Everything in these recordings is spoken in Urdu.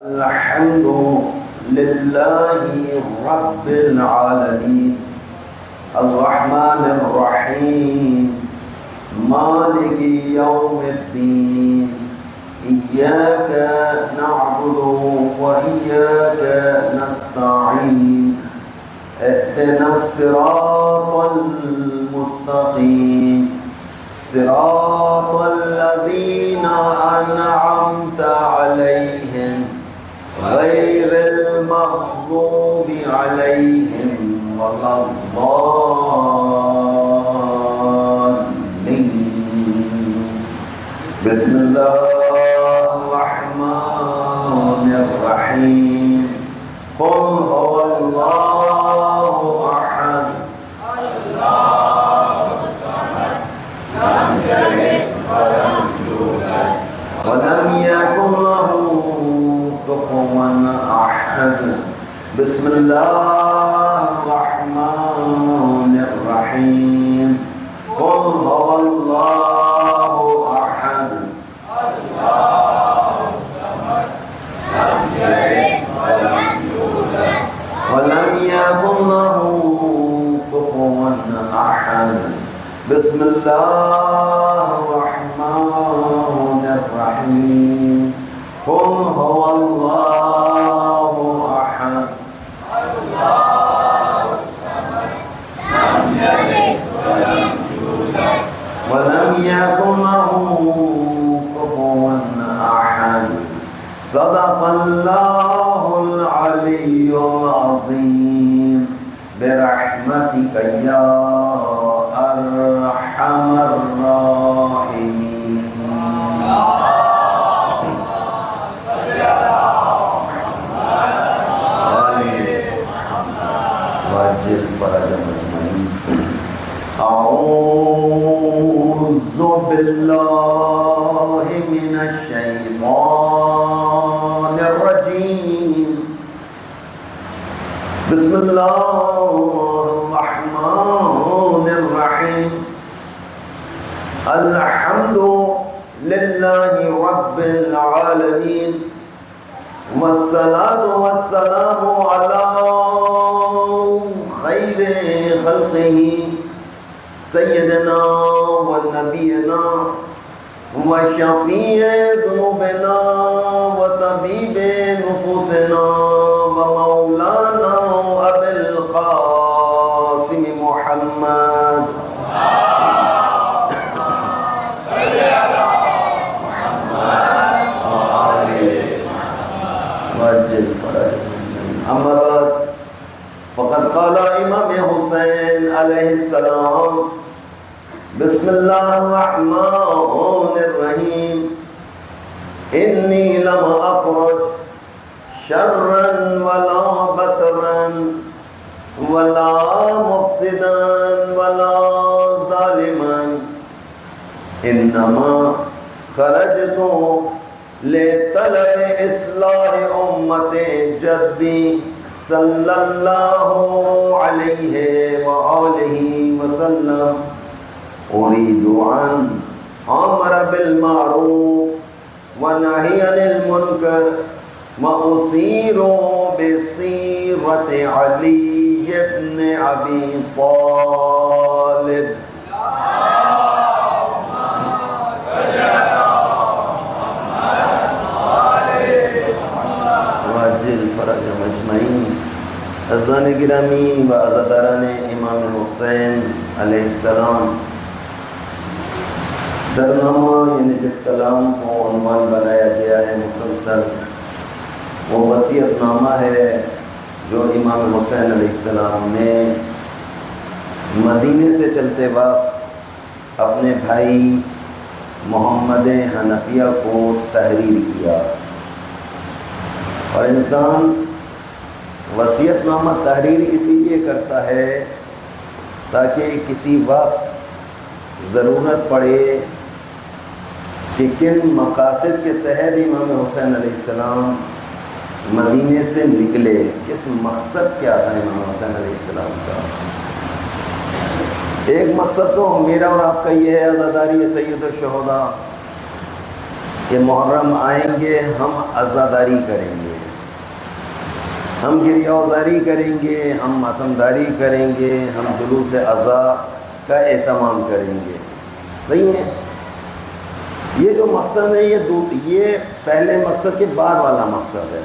الحمد لله رب العالمين الرحمن الرحيم مالك يوم الدين إياك نعبد وإياك نستعين اهدنا الصراط المستقيم صراط الذين أنعمت عليهم غير المغضوب عليهم ولا الضالين. بسم الله الرحمن الرحيم. قل هو الله أحد الله الصمد لم يلد ولم يولد ولم يكن له كفوا أحد. بسم الله الرحمن الرحيم. قل هو الله أحد الله الصمد لم يلد ولم يولد ولم يكن له كفوا أحد. بسم الله الرحمن الرحيم. قل هو الله أحد الله الصمد لم يلد ولم يولد ولم يكن له كفوا أحد. صدق الله العلي العظيم. برحمتك يا أرحم الراحمين. واجل فرج مجمعين. أعوذ بالله من الشيطان الرجيم. بسم الله الرحمن الرحيم. الحمد لله رب العالمين والصلاة والسلام على خير خلقه سيدنا ونبينا وشفيع ذنوبنا وطبيب نفوسنا ومولانا أبي القاسم محمد اما بعد فقد قال امام حسین علیہ السلام بسم اللہ الرحمن الرحیم انی لم اخرج شرا ولا بطرا ولا مفسدا ولا ظالما انما خرجت لطلب اصلاح امت جدی صلی اللہ علیہ وآلہ وسلم اريد ان امر بالمعروف ونهي عن المنکر واسیر بسیرۃ علی بن ابی طالب. فرج مجمعین. عزیزان گرامی و عزاداران امام حسین علیہ السلام، سرنامہ یعنی جس کلام کو عنوان بنایا گیا ہے مسلسل، وہ وصیت نامہ ہے جو امام حسین علیہ السلام نے مدینے سے چلتے وقت اپنے بھائی محمد حنفیہ کو تحریر کیا. اور انسان وصیت نامہ تحریر اسی لیے کرتا ہے تاکہ کسی وقت ضرورت پڑے کہ کن مقاصد کے تحت امام حسین علیہ السلام مدینے سے نکلے، کس مقصد کیا تھا امام حسین علیہ السلام کا. ایک مقصد تو میرا اور آپ کا یہ ہے عزاداری سید الشہداء کہ محرم آئیں گے ہم عزاداری کریں گے. ہم گریہوزاری کریں گے، ہم ماتمداری کریں گے، ہم جلوس عزا کا اہتمام کریں گے. صحیح ہے؟ یہ جو مقصد ہے یہ پہلے مقصد کے بعد والا مقصد ہے.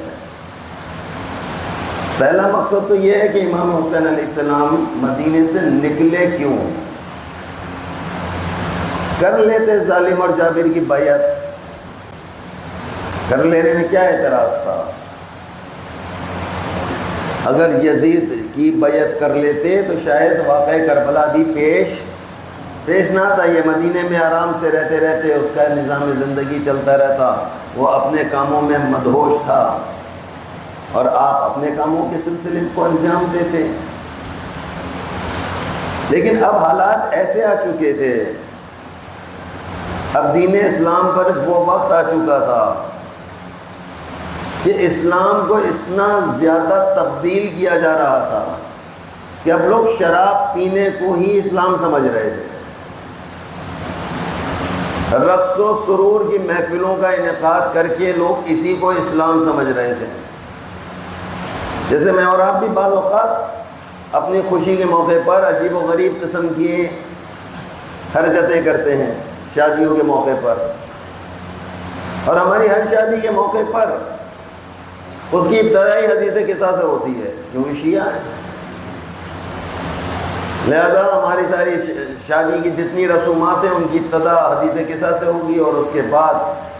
پہلا مقصد تو یہ ہے کہ امام حسین علیہ السلام مدینے سے نکلے کیوں. کر لیتے ظالم اور جابر کی بیعت، کر لینے میں کیا اعتراض تھا؟ اگر یزید کی بیعت کر لیتے تو شاید واقعہ کربلا بھی پیش نہ آتا. یہ مدینے میں آرام سے رہتے رہتے اس کا نظام زندگی چلتا رہتا، وہ اپنے کاموں میں مدہوش تھا اور آپ اپنے کاموں کے سلسلے کو انجام دیتے. لیکن اب حالات ایسے آ چکے تھے، اب دین اسلام پر وہ وقت آ چکا تھا کہ اسلام کو اتنا زیادہ تبدیل کیا جا رہا تھا کہ اب لوگ شراب پینے کو ہی اسلام سمجھ رہے تھے. رقص و سرور کی محفلوں کا انعقاد کر کے لوگ اسی کو اسلام سمجھ رہے تھے. جیسے میں اور آپ بھی بعض اوقات اپنی خوشی کے موقع پر عجیب و غریب قسم کی حرکتیں کرتے ہیں شادیوں کے موقع پر، اور ہماری ہر شادی کے موقع پر اس کی ابتدائی حدیث قصہ سے ہوتی ہے کیونکہ شیعہ ہیں. لہذا ہماری ساری شادی کی جتنی رسومات ہیں ان کی ابتدا حدیث قصہ سے ہوگی، اور اس کے بعد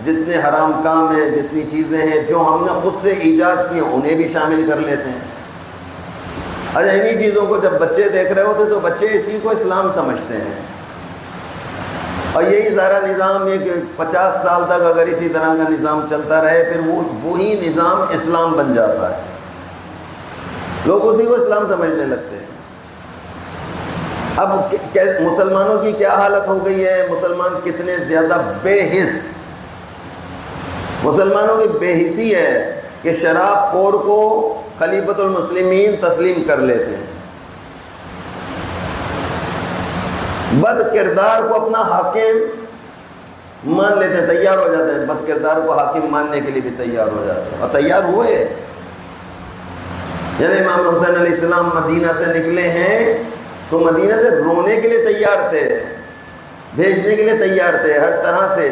جتنے حرام کام ہیں، جتنی چیزیں ہیں جو ہم نے خود سے ایجاد کی ہیں انہیں بھی شامل کر لیتے ہیں. اچھا، انہی چیزوں کو جب بچے دیکھ رہے ہوتے تو بچے اسی کو اسلام سمجھتے ہیں، اور یہی سارا نظام ایک 50 سال تک اگر اسی طرح کا نظام چلتا رہے پھر وہی نظام اسلام بن جاتا ہے. لوگ اسی کو اسلام سمجھنے لگتے ہیں. اب مسلمانوں کی کیا حالت ہو گئی ہے، مسلمان کتنے زیادہ بے حس، مسلمانوں کی بے حسی ہے کہ شراب خور کو خلیفۃ المسلمین تسلیم کر لیتے ہیں، بد کردار کو اپنا حاکم مان لیتے ہیں، تیار ہو جاتے ہیں، بد کردار کو حاکم ماننے کے لیے بھی تیار ہو جاتے ہیں، اور تیار ہوئے. یعنی امام حسین علیہ السلام مدینہ سے نکلے ہیں تو مدینہ سے رونے کے لیے تیار تھے، بھیجنے کے لیے تیار تھے ہر طرح سے،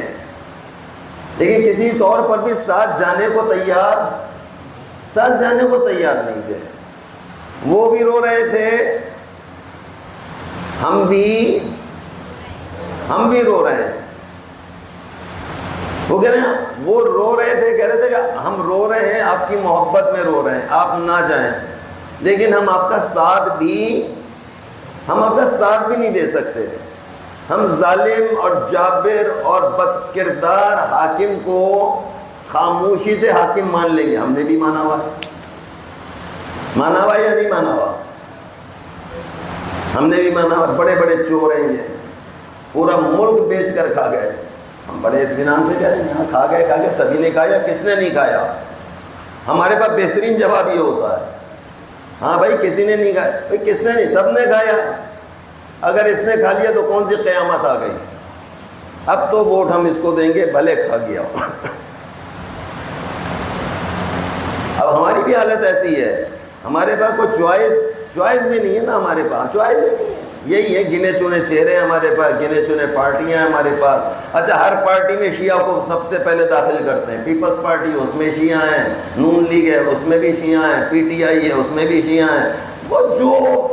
لیکن کسی طور پر بھی ساتھ جانے کو تیار نہیں تھے. وہ بھی رو رہے تھے، ہم بھی رو رہے ہیں. وہ کہہ رہے ہیں، وہ رو رہے تھے، کہہ رہے تھے کہ ہم رو رہے ہیں، آپ کی محبت میں رو رہے ہیں، آپ نہ جائیں، لیکن ہم آپ کا ساتھ بھی نہیں دے سکتے. ہم ظالم اور جابر اور بد کردار حاکم کو خاموشی سے حاکم مان لیں گے. ہم نے بھی مانا ہوا یا نہیں مانا ہوا؟ ہم نے بھی مانا ہوا. بڑے بڑے چور ہیں، یہ پورا ملک بیچ کر کھا گئے. ہم بڑے اطمینان سے کہہ رہے ہیں ہاں کھا گئے، سبھی نے کھایا، کس نے نہیں کھایا؟ ہمارے پاس بہترین جواب یہ ہوتا ہے، ہاں بھائی کسی نے نہیں کھایا. بھائی کس نے نہیں، سب نے کھایا. اگر اس نے کھا لیا تو کون سی قیامت آ گئی؟ اب تو ووٹ ہم اس کو دیں گے بھلے کھا گیا. اب ہماری بھی حالت ایسی ہے، ہمارے پاس کوئی چوائس بھی نہیں ہے نا، ہمارے پاس چوائس ہی نہیں ہے. یہی ہے، گنے چنے چہرے ہیں ہمارے پاس، گنے چنے پارٹیاں ہیں ہمارے پاس. اچھا، ہر پارٹی میں شیعہ کو سب سے پہلے داخل کرتے ہیں. پیپلز پارٹی اس میں شیعہ ہیں، نون لیگ ہے اس میں بھی شیعہ ہیں، پی ٹی آئی ہے اس میں بھی شیعہ ہیں. وہ جو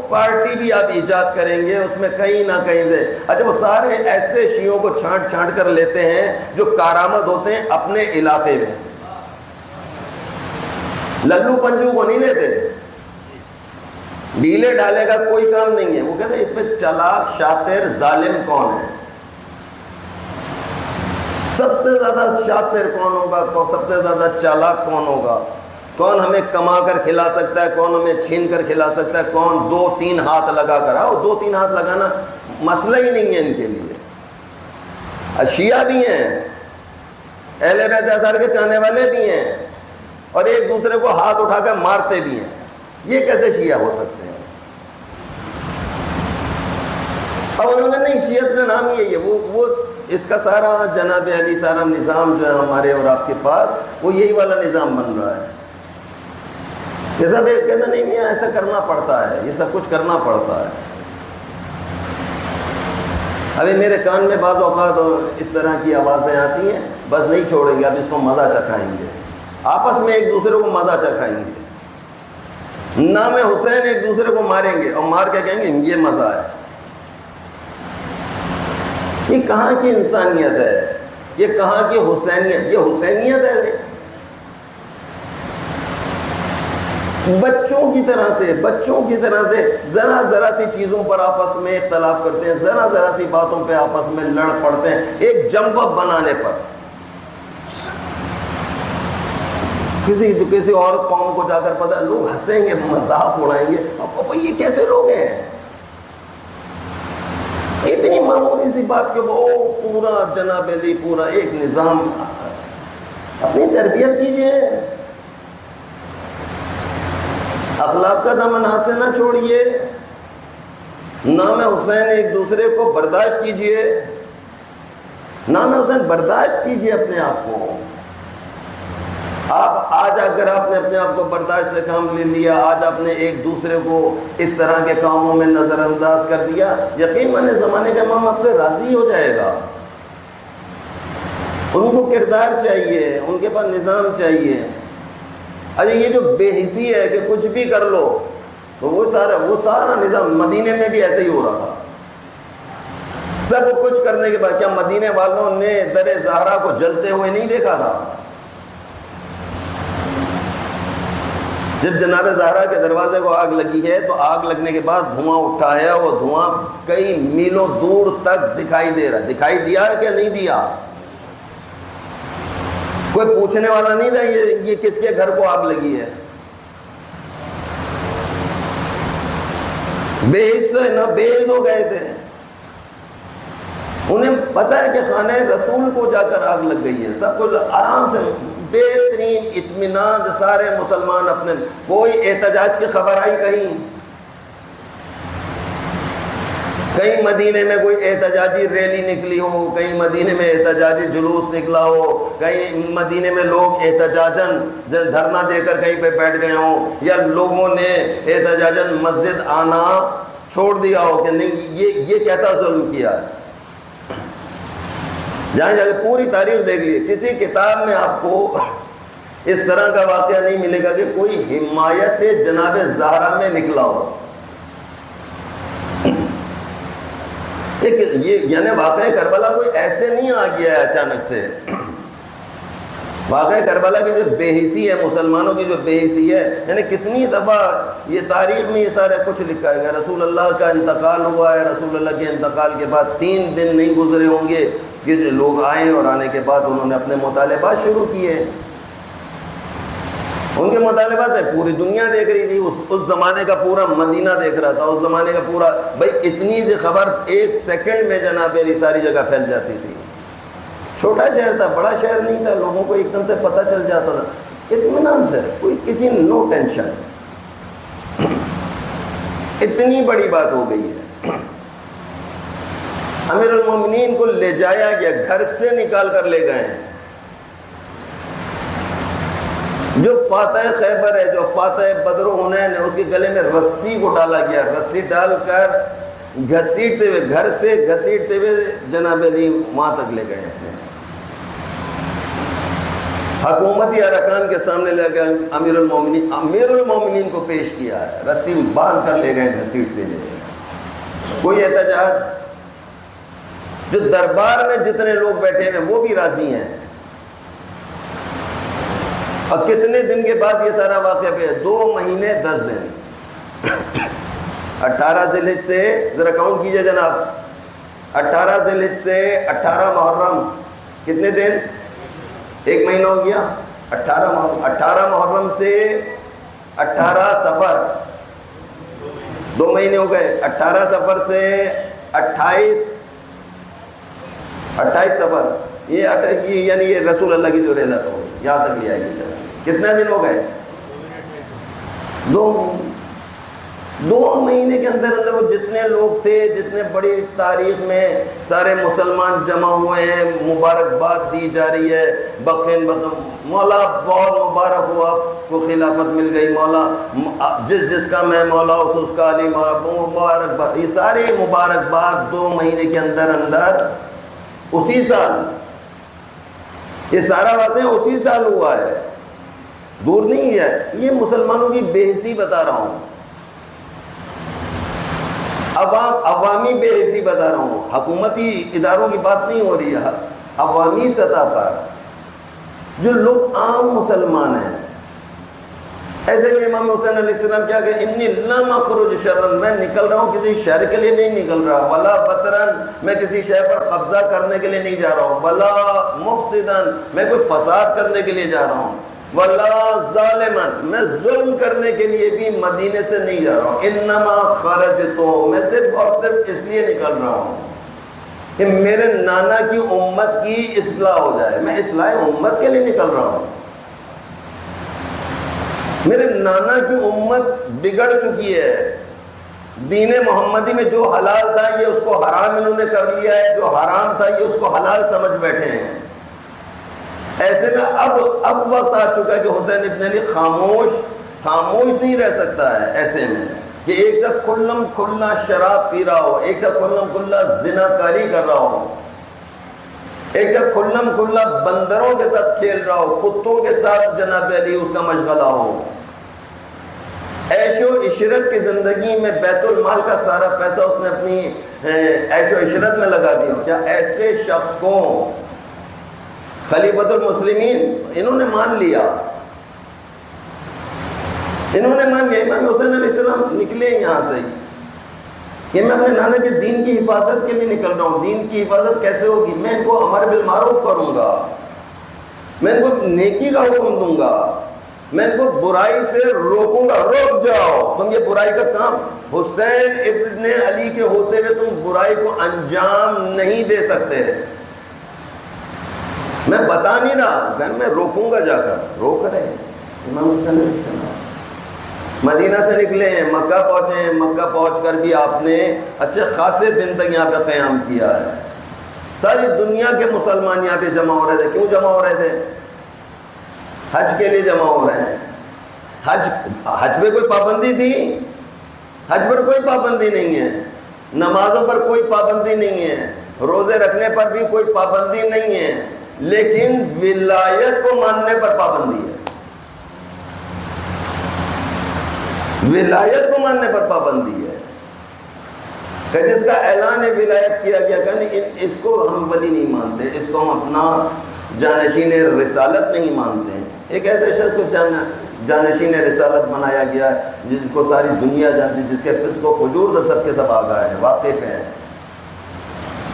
پارٹی بھی آپ ایجاد کریں گے اس میں کہیں نہ کہیں سے، اچھا وہ سارے ایسے شیعوں کو چھانٹ کر لیتے ہیں جو کارآمد ہوتے ہیں اپنے علاقے میں. للو پنجو کو نہیں لیتے، ڈھیلے ڈالے کا کوئی کام نہیں ہے. وہ کہتے ہیں اس میں چلاک شاطر ظالم کون ہے، سب سے زیادہ شاطر کون ہوگا، سب سے زیادہ چالاک کون ہوگا، کون ہمیں کما کر کھلا سکتا ہے، کون ہمیں چھین کر کھلا سکتا ہے، کون 2-3 ہاتھ لگا کر. آؤ 2-3 ہاتھ لگانا مسئلہ ہی نہیں ہے ان کے لیے. شیعہ بھی ہیں، اہل بیت اطہار کے چاہنے والے بھی ہیں، اور ایک دوسرے کو ہاتھ اٹھا کر مارتے بھی ہیں. یہ کیسے شیعہ ہو سکتے ہیں؟ اب انہوں نے نہیں، شیعت کا نام یہی ہے. وہ اس کا سارا جناب علی سارا نظام جو ہے ہمارے اور آپ کے پاس، وہ یہی والا نظام بن رہا ہے. یہ سب کہتے نہیں میاں ایسا کرنا پڑتا ہے، یہ سب کچھ کرنا پڑتا ہے۔ ابھی میرے کان میں بعض اوقات اس طرح کی آوازیں آتی ہیں، بس نہیں چھوڑیں گے، اب اس کو مزہ چکھائیں گے، آپس میں ایک دوسرے کو مزہ چکھائیں گے، نام حسین ایک دوسرے کو ماریں گے اور مار کے کہیں گے یہ مزہ ہے۔ یہ کہاں کی انسانیت ہے؟ یہ کہاں کی حسینیت؟ یہ حسینیت ہے؟ بچوں کی طرح سے ذرا سی چیزوں پر آپس میں اختلاف کرتے ہیں، ذرا سی باتوں پہ آپس میں لڑ پڑتے ہیں، ایک جمپ اپ بنانے پر۔ کسی اور قوم کو جا کر پتہ، لوگ ہنسیں گے، مذاق اڑائیں گے، یہ کیسے لوگ ہیں؟ اتنی معمولی سی بات کہ وہ پورا جناب علی پورا ایک نظام۔ اپنی تربیت کیجئے، اخلاق کا دامن ہاتھ سے نہ چھوڑیے، نام حسین ایک دوسرے کو برداشت کیجئے، نام حسین برداشت کیجئے اپنے آپ کو۔ آپ آج اگر آپ نے اپنے آپ کو برداشت سے کام لے لیا، آج آپ نے ایک دوسرے کو اس طرح کے کاموں میں نظر انداز کر دیا، یقین مانے زمانے کا امام آپ سے راضی ہو جائے گا۔ ان کو کردار چاہیے، ان کے پاس نظام چاہیے۔ اچھا یہ جو بے حسی ہے کہ کچھ بھی کر لو، تو وہ سارا نظام مدینے میں بھی ایسے ہی ہو رہا تھا۔ سب کچھ کرنے کے بعد کیا مدینے والوں نے در زہرا کو جلتے ہوئے نہیں دیکھا تھا؟ جب جناب زہرا کے دروازے کو آگ لگی ہے تو آگ لگنے کے بعد دھواں اٹھا ہے، وہ دھواں کئی میلوں دور تک دکھائی دے رہا ہے۔ دکھائی دیا ہے کہ نہیں دیا؟ کوئی پوچھنے والا نہیں تھا یہ کس کے گھر کو آگ لگی ہے؟ بے حس نہ بے حس ہو گئے تھے، انہیں پتا ہے کہ خانہ رسول کو جا کر آگ لگ گئی ہے۔ سب کو آرام سے بہترین اطمینان، سارے مسلمان اپنے، کوئی احتجاج کی خبر آئی کہیں مدینے میں کوئی احتجاجی ریلی نکلی ہو، کہیں مدینے میں احتجاجی جلوس نکلا ہو، کہیں مدینے میں لوگ احتجاجاً دھرنا دے کر کہیں پہ بیٹھ گئے ہوں، یا لوگوں نے احتجاجاً مسجد آنا چھوڑ دیا ہو کہ نہیں یہ کیسا ظلم کیا ہے۔ جہاں جا کے پوری تاریخ دیکھ لیے، کسی کتاب میں آپ کو اس طرح کا واقعہ نہیں ملے گا کہ کوئی حمایت جناب زہرا میں نکلا ہو۔ یہ یعنی واقعہ کربلا کوئی ایسے نہیں آ گیا ہے اچانک سے۔ واقعہ کربلا کی جو بے حسی ہے، مسلمانوں کی جو بے حسی ہے، یعنی کتنی دفعہ یہ تاریخ میں یہ سارا کچھ لکھا ہے کہ رسول اللہ کا انتقال ہوا ہے، رسول اللہ کے انتقال کے بعد 3 دن نہیں گزرے ہوں گے کہ جو لوگ آئے اور آنے کے بعد انہوں نے اپنے مطالبات شروع کیے۔ ان کے مطالبات ہے پوری دنیا دیکھ رہی تھی، اس زمانے کا پورا مدینہ دیکھ رہا تھا، اس زمانے کا پورا، بھائی اتنی سی خبر 1 سیکنڈ میں جناب علی ساری جگہ پھیل جاتی تھی۔ چھوٹا شہر تھا، بڑا شہر نہیں تھا، لوگوں کو ایک دم سے پتہ چل جاتا تھا، اطمینان سے، کوئی کسی نو ٹینشن۔ اتنی بڑی بات ہو گئی ہے۔ امیر المومنین کو لے جایا گیا، گھر سے نکال کر لے گئے ہیں۔ جو فاتح خیبر ہے، جو فاتح بدر و حنین ہے، اس کے گلے میں رسی کو ڈالا گیا، رسی ڈال کر گھسیٹتے ہوئے، گھر سے گھسیٹتے ہوئے جناب علی وہاں تک لے گئے اپنے حکومتی ارکان کے سامنے لے گئے۔ امیر المومنین کو پیش کیا ہے، رسی باندھ کر لے گئے گھسیٹتے ہوئے۔ کوئی احتجاج؟ جو دربار میں جتنے لوگ بیٹھے ہیں وہ بھی راضی ہیں۔ اور کتنے دن کے بعد یہ سارا واقعہ پہ ہے؟ 2 مہینے 10 دن۔ 18 ذی الحجہ سے ذرا کاؤنٹ کیجئے جناب، 18 ذی الحجہ سے 18 محرم، کتنے دن؟ 1 مہینہ ہو گیا۔ 18 محرم سے 18 صفر، 2 مہینے ہو گئے۔ 18 صفر سے 28 صفر، یہ یعنی یہ رسول اللہ کی جو رحلت ہو گئی، یہاں تک لے آئے گی۔ کتنے دن ہو گئے؟ 2 مہینے۔ 2 مہینے کے اندر اندر وہ جتنے لوگ تھے، جتنے بڑی تاریخ میں سارے مسلمان جمع ہوئے ہیں، مبارکباد دی جا رہی ہے، بخین مولا بہت مبارک ہو، آپ کو خلافت مل گئی، مولا جس کا میں مولا اس کا علی مولا، مبارکباد، یہ ساری مبارکباد 2 مہینے کے اندر اندر اسی سال، یہ سارا واقعہ اسی سال ہوا ہے، دور نہیں ہے۔ یہ مسلمانوں کی بے حسی بتا رہا ہوں، عوامی بے حسی بتا رہا ہوں، حکومتی اداروں کی بات نہیں ہو رہی ہے، عوامی سطح پر جو لوگ عام مسلمان ہیں۔ ایسے بھی امام حسین علیہ السلام کیا کہ انی لم اخرج شرا، میں نکل رہا ہوں کسی شہر کے لیے نہیں نکل رہا، ولا بطرن، میں کسی شہر پر قبضہ کرنے کے لیے نہیں جا رہا ہوں، ولا مفسدن، میں کوئی فساد کرنے کے لیے جا رہا ہوں، ولا ظالمن، میں ظلم کرنے کے لیے بھی مدینے سے نہیں جا رہا ہوں، انما خرجت، میں صرف اور صرف اس لیے نکل رہا ہوں کہ میرے نانا کی امت کی اصلاح ہو جائے، میں اصلاح امت کے لیے نکل رہا ہوں۔ میرے نانا کی امت بگڑ چکی ہے، دین محمدی میں جو حلال تھا یہ اس کو حرام انہوں نے کر لیا ہے، جو حرام تھا یہ اس کو حلال سمجھ بیٹھے ہیں۔ ایسے میں اب وقت آ چکا ہے کہ حسین ابن علی خاموش نہیں رہ سکتا ہے، ایسے میں کہ ایک شخص کھلم کھلا شراب پی رہا ہو، ایک شخص کھلم کھلا زنا کاری کر رہا ہو، ایک شخص کھلم کھلا بندروں کے ساتھ کھیل رہا ہو، کتوں کے ساتھ جناب علی اس کا مشغلہ ہو، عیش و عشرت کی زندگی میں بیت المال کا سارا پیسہ اس نے اپنی عیش و عشرت میں لگا دیا۔ کیا ایسے شخص کو خلیفۃ المسلمین انہوں نے مان لیا، امام حسین علیہ السلام نکلے یہاں سے کہ میں اپنے نانا کے دین کی حفاظت کے لیے نکل رہا ہوں۔ دین کی حفاظت کیسے ہوگی؟ میں ان کو امر بالمعروف کروں گا، میں ان کو نیکی کا حکم دوں گا، میں ان کو برائی سے روکوں گا، روک جاؤ تم یہ برائی کا کام، حسین ابن علی کے ہوتے ہوئے تم برائی کو انجام نہیں دے سکتے، میں بتا نہیں رہا، میں روکوں گا، جا کر روک رہے ہیں۔ امام حسین علیہ السلام مدینہ سے نکلے ہیں، مکہ پہنچے ہیں، مکہ پہنچ کر بھی آپ نے اچھے خاصے دن تک یہاں پہ قیام کیا ہے۔ ساری دنیا کے مسلمان یہاں پہ جمع ہو رہے تھے، کیوں جمع ہو رہے تھے؟ حج کے لیے جمع ہو رہے ہیں۔ حج پہ کوئی پابندی تھی؟ حج پر کوئی پابندی نہیں ہے، نمازوں پر کوئی پابندی نہیں ہے، روزے رکھنے پر بھی کوئی پابندی نہیں ہے، لیکن ولایت کو ماننے پر پابندی ہے، ولایت کو ماننے پر پابندی ہے کہ جس کا اعلان ولایت کیا گیا کہ اس کو ہم ولی نہیں مانتے، اس کو ہم اپنا جانشین رسالت نہیں مانتے ہیں۔ ایک ایسے شخص کو جانشین رسالت بنایا گیا جس کو ساری دنیا جانتی، جس کے فسق و فجور سے سب کے سب آگاہ ہیں، واقف ہیں۔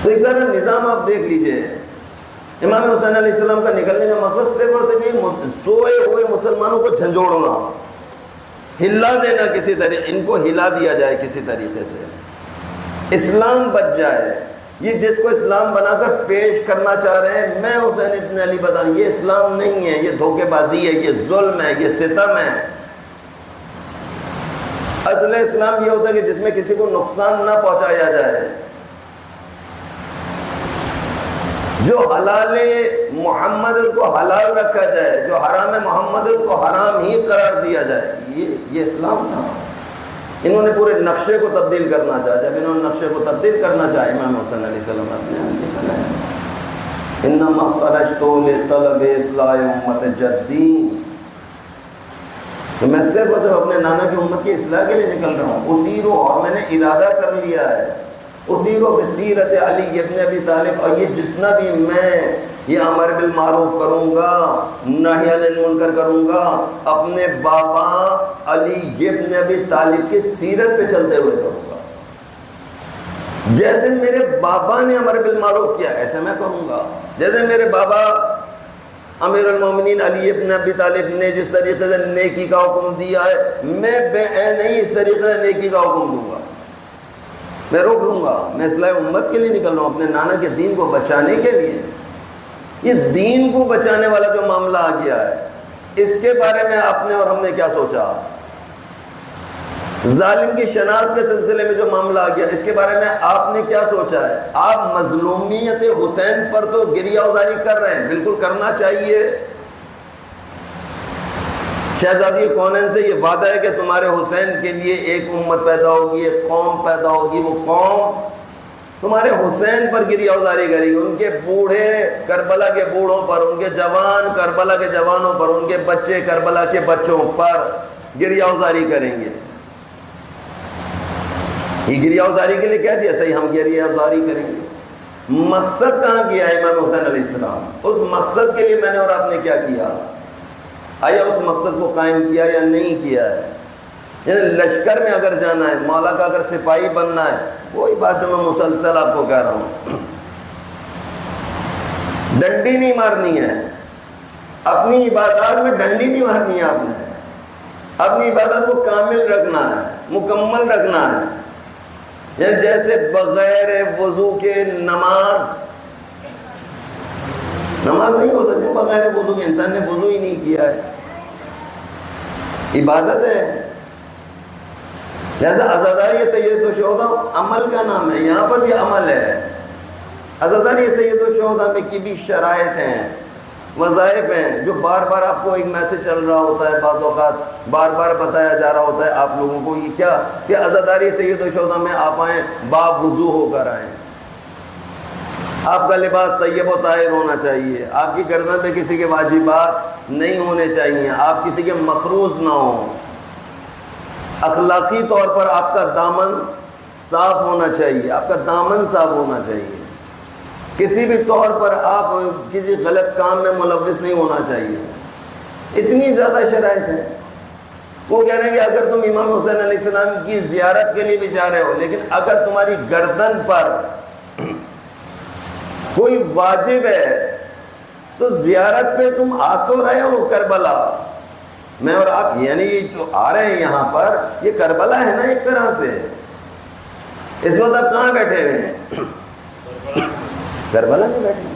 تو ایک سارا نظام آپ دیکھ لیجئے، امام حسین علیہ السلام کا نکلنے کا مقصد صرف اور صرف یہ سوئے ہوئے مسلمانوں کو جھنجھوڑنا، ہلا دینا، کسی طریقے ان کو ہلا دیا جائے، کسی طریقے سے اسلام بچ جائے۔ یہ جس کو اسلام بنا کر پیش کرنا چاہ رہے ہیں، میں حسین ابن علی بتا رہا ہوں، یہ اسلام نہیں ہے، یہ دھوکے بازی ہے، یہ ظلم ہے، یہ ستم ہے۔ اصل اسلام یہ ہوتا ہے کہ جس میں کسی کو نقصان نہ پہنچایا جائے، جو حلال محمد اس کو حلال رکھا جائے، جو حرام محمد اس کو حرام ہی قرار دیا جائے، یہ اسلام تھا۔ انہوں نے پورے نقشے کو تبدیل کرنا چاہا، جب انہوں نے نقشے کو تبدیل کرنا چاہا، امام حسین علیہ السلام نے لکھا ہے انما خرجت لطلب اصلاح امت جدی، کہ میں صرف اور صرف اپنے نانا کی امت کی اصلاح کے لیے نکل رہا ہوں، اسیرو، اور میں نے ارادہ کر لیا ہے، اسیرو بسیرت علی ابن ابی طالب، اور یہ جتنا بھی میں یہ امر بالمعروف کروں گا، نہی عن المنکر کروں گا، اپنے بابا علی ابن ابی طالب کی سیرت پہ چلتے ہوئے کروں گا۔ جیسے میرے بابا نے امر بالمعروف کیا ایسے میں کروں گا، جیسے میرے بابا امیر المومنین علی ابن ابی طالب نے جس طریقے سے نیکی کا حکم دیا ہے، میں بے عین نہیں اس طریقے سے نیکی کا حکم دوں گا، میں روک لوں گا۔ میں اصلاح امت کے لیے نکل رہا ہوں، اپنے نانا کے دین کو بچانے کے لیے۔ یہ دین کو بچانے والا جو معاملہ آ گیا ہے، اس کے بارے میں آپ نے اور ہم نے کیا سوچا؟ ظالم کی شناخت کے سلسلے میں جو معاملہ آ گیا، اس کے بارے میں آپ نے کیا سوچا ہے؟ آپ مظلومیت حسین پر تو گریہ ازاری کر رہے ہیں، بالکل کرنا چاہیے۔ شہزادی کونین سے یہ وعدہ ہے کہ تمہارے حسین کے لیے ایک امت پیدا ہوگی، ایک قوم پیدا ہوگی، وہ قوم تمہارے حسین پر گریہ ازاری کرے گی، ان کے بوڑھے کربلا کے بوڑھوں پر، ان کے جوان کربلا کے جوانوں پر، ان کے بچے کربلا کے بچوں پر گریہ ازاری کریں گے۔ یہ گریہ ازاری کے لیے کہہ دیا، صحیح، ہم گریہ ازاری کریں گے۔ مقصد کہاں کیا ہے امام حسین علیہ السلام؟ اس مقصد کے لیے میں نے اور آپ نے کیا کیا؟ آیا اس مقصد کو قائم کیا یا نہیں کیا ہے؟ یعنی لشکر میں اگر جانا ہے، مولا کا اگر سپاہی بننا ہے، وہی بات جو میں مسلسل آپ کو کہہ رہا ہوں، ڈنڈی نہیں مارنی ہے، اپنی عبادات میں ڈنڈی نہیں مارنی ہے، آپ نے اپنی عبادت کو کامل رکھنا ہے، مکمل رکھنا ہے۔ یعنی جیسے بغیر وضو کے نماز نہیں ہو سکتی، بغیر وضو کے، انسان نے وضو ہی نہیں کیا ہے، عبادت ہے۔ لہذا عزاداری سید الشہداء عمل کا نام ہے، یہاں پر بھی عمل ہے۔ عزاداری سید الشہداء میں کی بھی شرائط ہیں، وظائف ہیں، جو بار بار آپ کو ایک میسج چل رہا ہوتا ہے، بعض اوقات بار بار بتایا جا رہا ہوتا ہے آپ لوگوں کو، یہ کیا کہ عزاداری سید الشہداء میں آپ آئیں، باوضو ہو کر آئیں، آپ کا لباس طیب و طاہر ہونا چاہیے، آپ کی گردن پہ کسی کے واجبات نہیں ہونے چاہیے، آپ کسی کے مخروض نہ ہوں، اخلاقی طور پر آپ کا دامن صاف ہونا چاہیے، آپ کا دامن صاف ہونا چاہیے، کسی بھی طور پر آپ کسی غلط کام میں ملوث نہیں ہونا چاہیے۔ اتنی زیادہ شرائط ہیں۔ وہ کہہ رہے ہیں کہ اگر تم امام حسین علیہ السلام کی زیارت کے لیے بھی جا رہے ہو، لیکن اگر تمہاری گردن پر کوئی واجب ہے تو زیارت پہ تم آ تو رہے ہو کربلا میں اور آپ، یعنی یہ جو آ رہے ہیں یہاں پر، یہ کربلا ہے نا ایک طرح سے۔ اس وقت آپ کہاں بیٹھے ہوئے ہیں؟ کربلا میں بیٹھے ہیں۔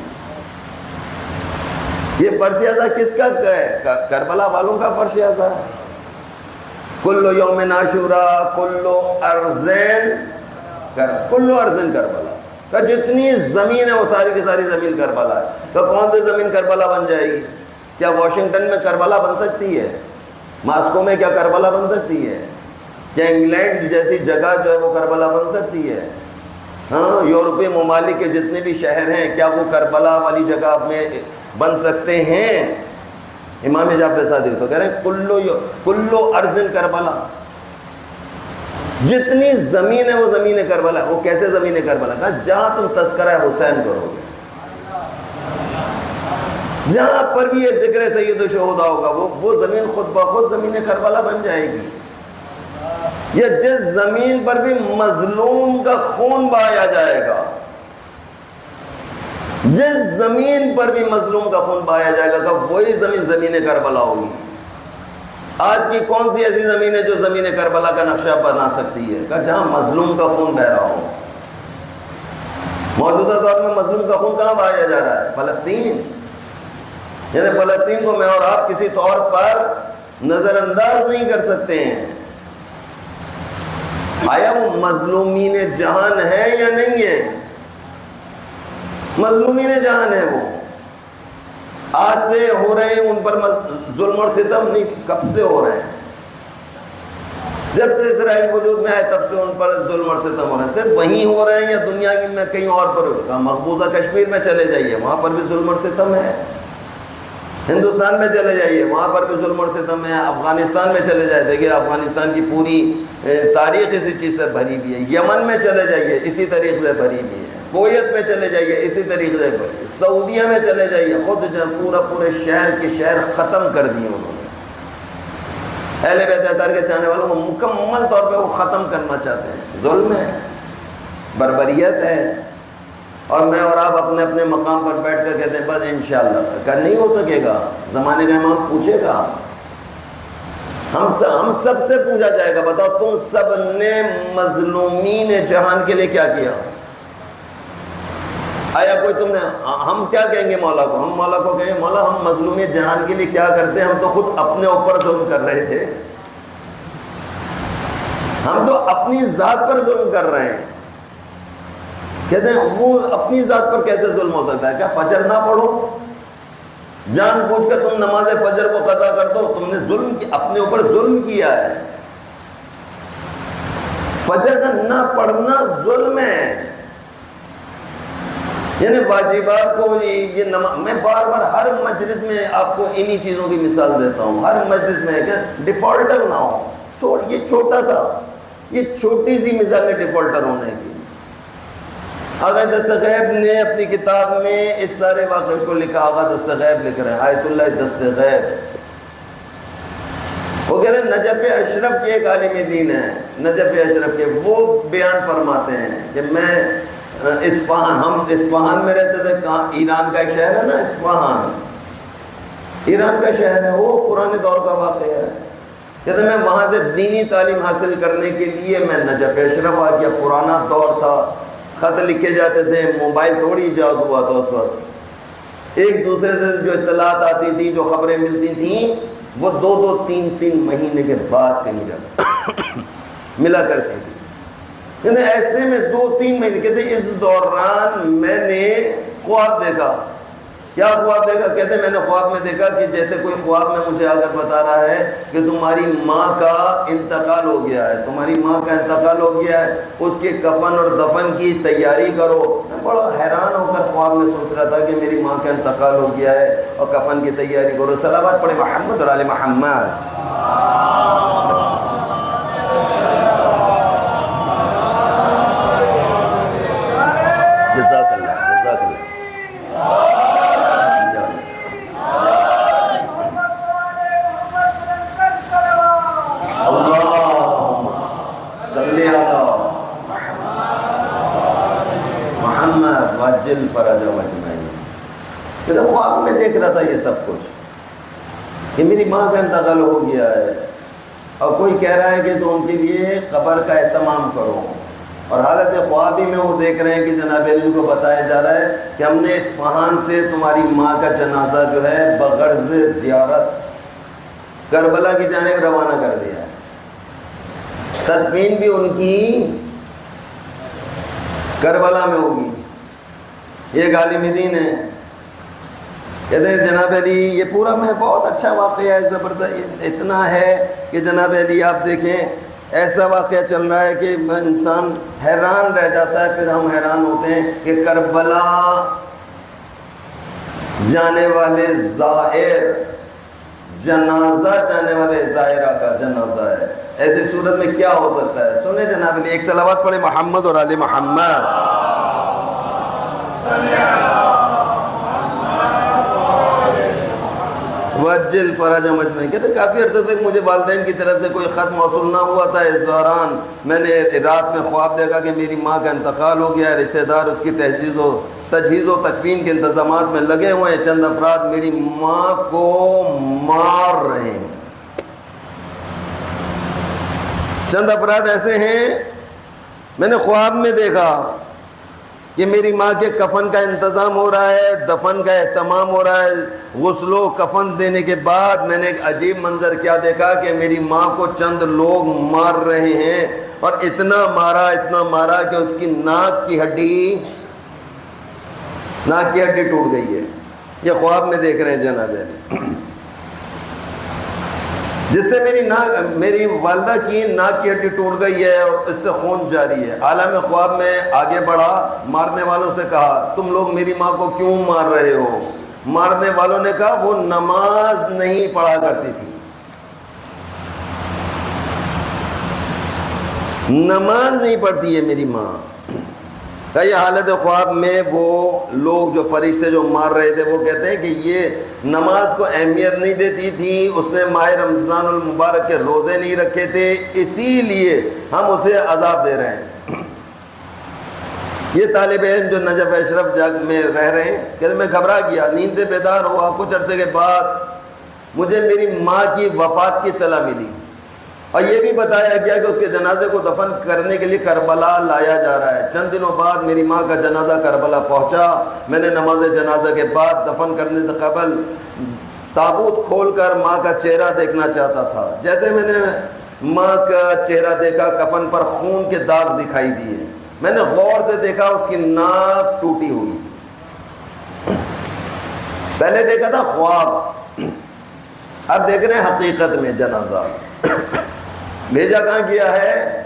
یہ فرش اعضا کس کا ہے؟ کربلا والوں کا فرش اعضا ہے۔ کل یوم عاشوراء کل ارضین کربلا، کہ جتنی زمین ہے وہ ساری کی ساری زمین کربلا ہے۔ کہ کون سی زمین کربلا بن جائے گی؟ کیا واشنگٹن میں کربلا بن سکتی ہے؟ ماسکو میں کیا کربلا بن سکتی ہے؟ کیا انگلینڈ جیسی جگہ جو ہے وہ کربلا بن سکتی ہے؟ ہاں، یورپی ممالک کے جتنے بھی شہر ہیں، کیا وہ کربلا والی جگہ میں بن سکتے ہیں؟ امام جعفر صادق تو کہہ رہے ہیں کلو ارض کربلا، جتنی زمین ہے وہ زمین کربلا ہے۔ وہ کیسے زمین کربلا؟ کہا جہاں تم تذکرہ حسین کرو گے، جہاں پر بھی یہ ذکر سید الشہداء ہوگا، وہ زمین خود بخود زمین کربلا بن جائے گی۔ یا جس زمین پر بھی مظلوم کا خون بہایا جائے گا، جس زمین پر بھی مظلوم کا خون بہایا جائے گا، کہ وہی زمین زمین کربلا ہوگی۔ آج کی کون سی ایسی زمین ہے جو زمین کربلا کا نقشہ بنا سکتی ہے؟ کہ جہاں مظلوم کا خون بہ رہا ہو۔ موجودہ دور میں مظلوم کا خون کہاں بہایا جا رہا ہے؟ فلسطین۔ یعنی فلسطین کو میں اور آپ کسی طور پر نظر انداز نہیں کر سکتے ہیں۔ آیا وہ مظلومین جہان ہے یا نہیں ہے؟ مظلومین جہان ہے وہ، آج سے ہو رہے ہیں ان پر ظلم اور ستم نہیں، کب سے ہو رہے ہیں؟ جب سے اسرائیل وجود میں آئے تب سے ان پر ظلم اور ستم ہو رہے ہیں۔ صرف وہیں ہو رہے ہیں یا دنیا میں کہیں اور پر ہو رہا ہے؟ مقبوضہ کشمیر میں چلے جائیے، وہاں پر بھی ظلم اور ستم ہے۔ ہندوستان میں چلے جائیے، وہاں پر بھی ظلم اور ستم ہے۔ افغانستان میں چلے جائے، دیکھیے افغانستان کی پوری تاریخ اسی چیز سے بھری بھی ہے۔ یمن میں چلے جائیے، اسی طریقے سے بھری بھی ہے۔ کویت میں چلے جائیے، اسی طریقے سے بھری ہے۔ سعودیہ میں چلے جائیے، خود پورے شہر کے شہر ختم کر دیے انہوں نے۔ اہل بیت اطہار کے چاہنے والوں کو مکمل طور پہ وہ ختم کرنا چاہتے ہیں۔ ظلم ہے، بربریت ہے، اور میں اور آپ اپنے اپنے مقام پر بیٹھ کر کہتے ہیں بس انشاءاللہ، کہ نہیں ہو سکے گا۔ زمانے کا امام پوچھے گا، ہم سب سے پوچھا جائے گا، بتاؤ تم سب نے مظلومین جہان کے لیے کیا کیا؟ آیا کوئی تم نے، ہم کیا کہیں گے مولا کو؟ ہم مولا کو کہیں گے مولا ہم مظلومین جہان کے لیے کیا کرتے ہیں؟ ہم تو خود اپنے اوپر ظلم کر رہے تھے، اپنی ذات پر ظلم کر رہے ہیں. کہتے ہیں وہ اپنی ذات پر کیسے ظلم ہو سکتا ہے؟ کیا فجر نہ پڑھو؟ جان بوجھ کر تم نماز فجر کو قضا کر دو، تم نے ظلم اپنے اوپر ظلم کیا ہے. فجر کا نہ پڑھنا ظلم ہے. یعنی واجبات کو یہ میں بار بار ہر مجلس میں آپ کو انہی چیزوں کی مثال دیتا ہوں. ہر مجلس میں کہ ڈیفالٹر نہ ہو. تھوڑی یہ چھوٹا سا، یہ چھوٹی سی مثال ہے ڈیفالٹر ہونے کی. آغا دستغیب نے اپنی کتاب میں اس سارے واقعے کو لکھا. آغا دستغیب لکھ رہے ہیں، آیت اللہ دستغیب. وہ کہہ رہے ہیں نجف اشرف کے ایک عالم دین ہیں، نجف اشرف کے، وہ بیان فرماتے ہیں کہ میں ہم اصفہان میں رہتے تھے. کہاں؟ ایران کا ایک شہر ہے نا اصفہان، ایران کا شہر ہے، وہ پرانے دور کا واقعہ ہے. کہتے ہیں میں وہاں سے دینی تعلیم حاصل کرنے کے لیے میں نجف اشرف آ گیا. پرانا دور تھا، خط لکھے جاتے تھے، موبائل تھوڑی ایجاد ہوا تھا اس وقت. ایک دوسرے سے جو اطلاعات آتی تھی، جو خبریں ملتی تھیں، وہ 2-3 مہینے کے بعد کہیں جگہ ملا کرتی تھی. کہتے ایسے میں 2-3 مہینے، کہتے اس دوران میں نے خواب دیکھا. کیا خواب دیکھا؟ کہتے میں نے خواب میں دیکھا کہ جیسے کوئی خواب میں مجھے آ کر بتا رہا ہے کہ تمہاری ماں کا انتقال ہو گیا ہے، تمہاری ماں کا انتقال ہو گیا ہے، اس کے کفن اور دفن کی تیاری کرو. میں بڑا حیران ہو کر خواب میں سوچ رہا تھا کہ میری ماں کا انتقال ہو گیا ہے اور کفن کی تیاری کرو. صلوات پڑھے محمد اور آل محمد. جزاک اللہ، جزاک اللہ. محمد واجل فرج مجمعین. کہ خواب میں دیکھ رہا تھا یہ سب کچھ کہ میری ماں کا انتقال ہو گیا ہے اور کوئی کہہ رہا ہے کہ تو ان کے لیے قبر کا اہتمام کرو. اور حالت خوابی میں وہ دیکھ رہے ہیں کہ جناب علی کو بتایا جا رہا ہے کہ ہم نے اصفہان سے تمہاری ماں کا جنازہ جو ہے بغرض زیارت کربلا کی جانب روانہ کر دیا ہے. تدفین بھی ان کی کربلا میں ہوگی. یہ عالم دین ہے. کہتے ہیں جناب علی یہ پورا میں بہت اچھا واقعہ ہے، زبردست اتنا ہے کہ جناب علی آپ دیکھیں ایسا واقعہ چل رہا ہے کہ انسان حیران رہ جاتا ہے. پھر ہم حیران ہوتے ہیں کہ کربلا جانے والے زائر، جنازہ جانے والے زائرہ کا جنازہ ہے. ایسی صورت میں کیا ہو سکتا ہے؟ سنیں جناب علی، ایک صلوات پڑھے محمد اور آل محمد. وجل فرج مجمعین. کہتے کافی عرصے تک مجھے والدین کی طرف سے کوئی خط موصول نہ ہوا تھا. اس دوران میں نے رات میں خواب دیکھا کہ میری ماں کا انتقال ہو گیا ہے، رشتہ دار اس کی تجہیز و تکفین کے انتظامات میں لگے ہوئے ہیں. چند افراد میری ماں کو مار رہے ہیں. چند افراد ایسے ہیں میں نے خواب میں دیکھا کہ میری ماں کے کفن کا انتظام ہو رہا ہے، دفن کا اہتمام ہو رہا ہے. غسل و کفن دینے کے بعد میں نے ایک عجیب منظر کیا دیکھا کہ میری ماں کو چند لوگ مار رہے ہیں اور اتنا مارا کہ اس کی ناک کی ہڈی ٹوٹ گئی ہے. یہ خواب میں دیکھ رہے ہیں جناب علی. جس سے میری والدہ کی ناک کی ہڈی ٹوٹ گئی ہے اور اس سے خون جاری ہے. عالم خواب میں آگے بڑھا، مارنے والوں سے کہا تم لوگ میری ماں کو کیوں مار رہے ہو؟ مارنے والوں نے کہا وہ نماز نہیں پڑھا کرتی تھی. نماز نہیں پڑھتی ہے میری ماں. کئی حالت خواب میں وہ لوگ جو فرشتے جو مار رہے تھے وہ کہتے ہیں کہ یہ نماز کو اہمیت نہیں دیتی تھی، اس نے ماہ رمضان المبارک کے روزے نہیں رکھے تھے، اسی لیے ہم اسے عذاب دے رہے ہیں. یہ طالب علم جو نجف اشرف جگ میں رہ رہے ہیں کہتے میں گھبرا گیا، نیند سے بیدار ہوا. کچھ عرصے کے بعد مجھے میری ماں کی وفات کی اطلاع ملی اور یہ بھی بتایا گیا کہ اس کے جنازے کو دفن کرنے کے لیے کربلا لایا جا رہا ہے. چند دنوں بعد میری ماں کا جنازہ کربلا پہنچا. میں نے نماز جنازہ کے بعد دفن کرنے سے قبل تابوت کھول کر ماں کا چہرہ دیکھنا چاہتا تھا. جیسے میں نے ماں کا چہرہ دیکھا، کفن پر خون کے داغ دکھائی دیے، میں نے غور سے دیکھا اس کی ناک ٹوٹی ہوئی تھی، پہلے دیکھا تھا خواب، اب دیکھ رہے ہیں حقیقت میں جنازہ۔ بھیجا کہاں کیا ہے؟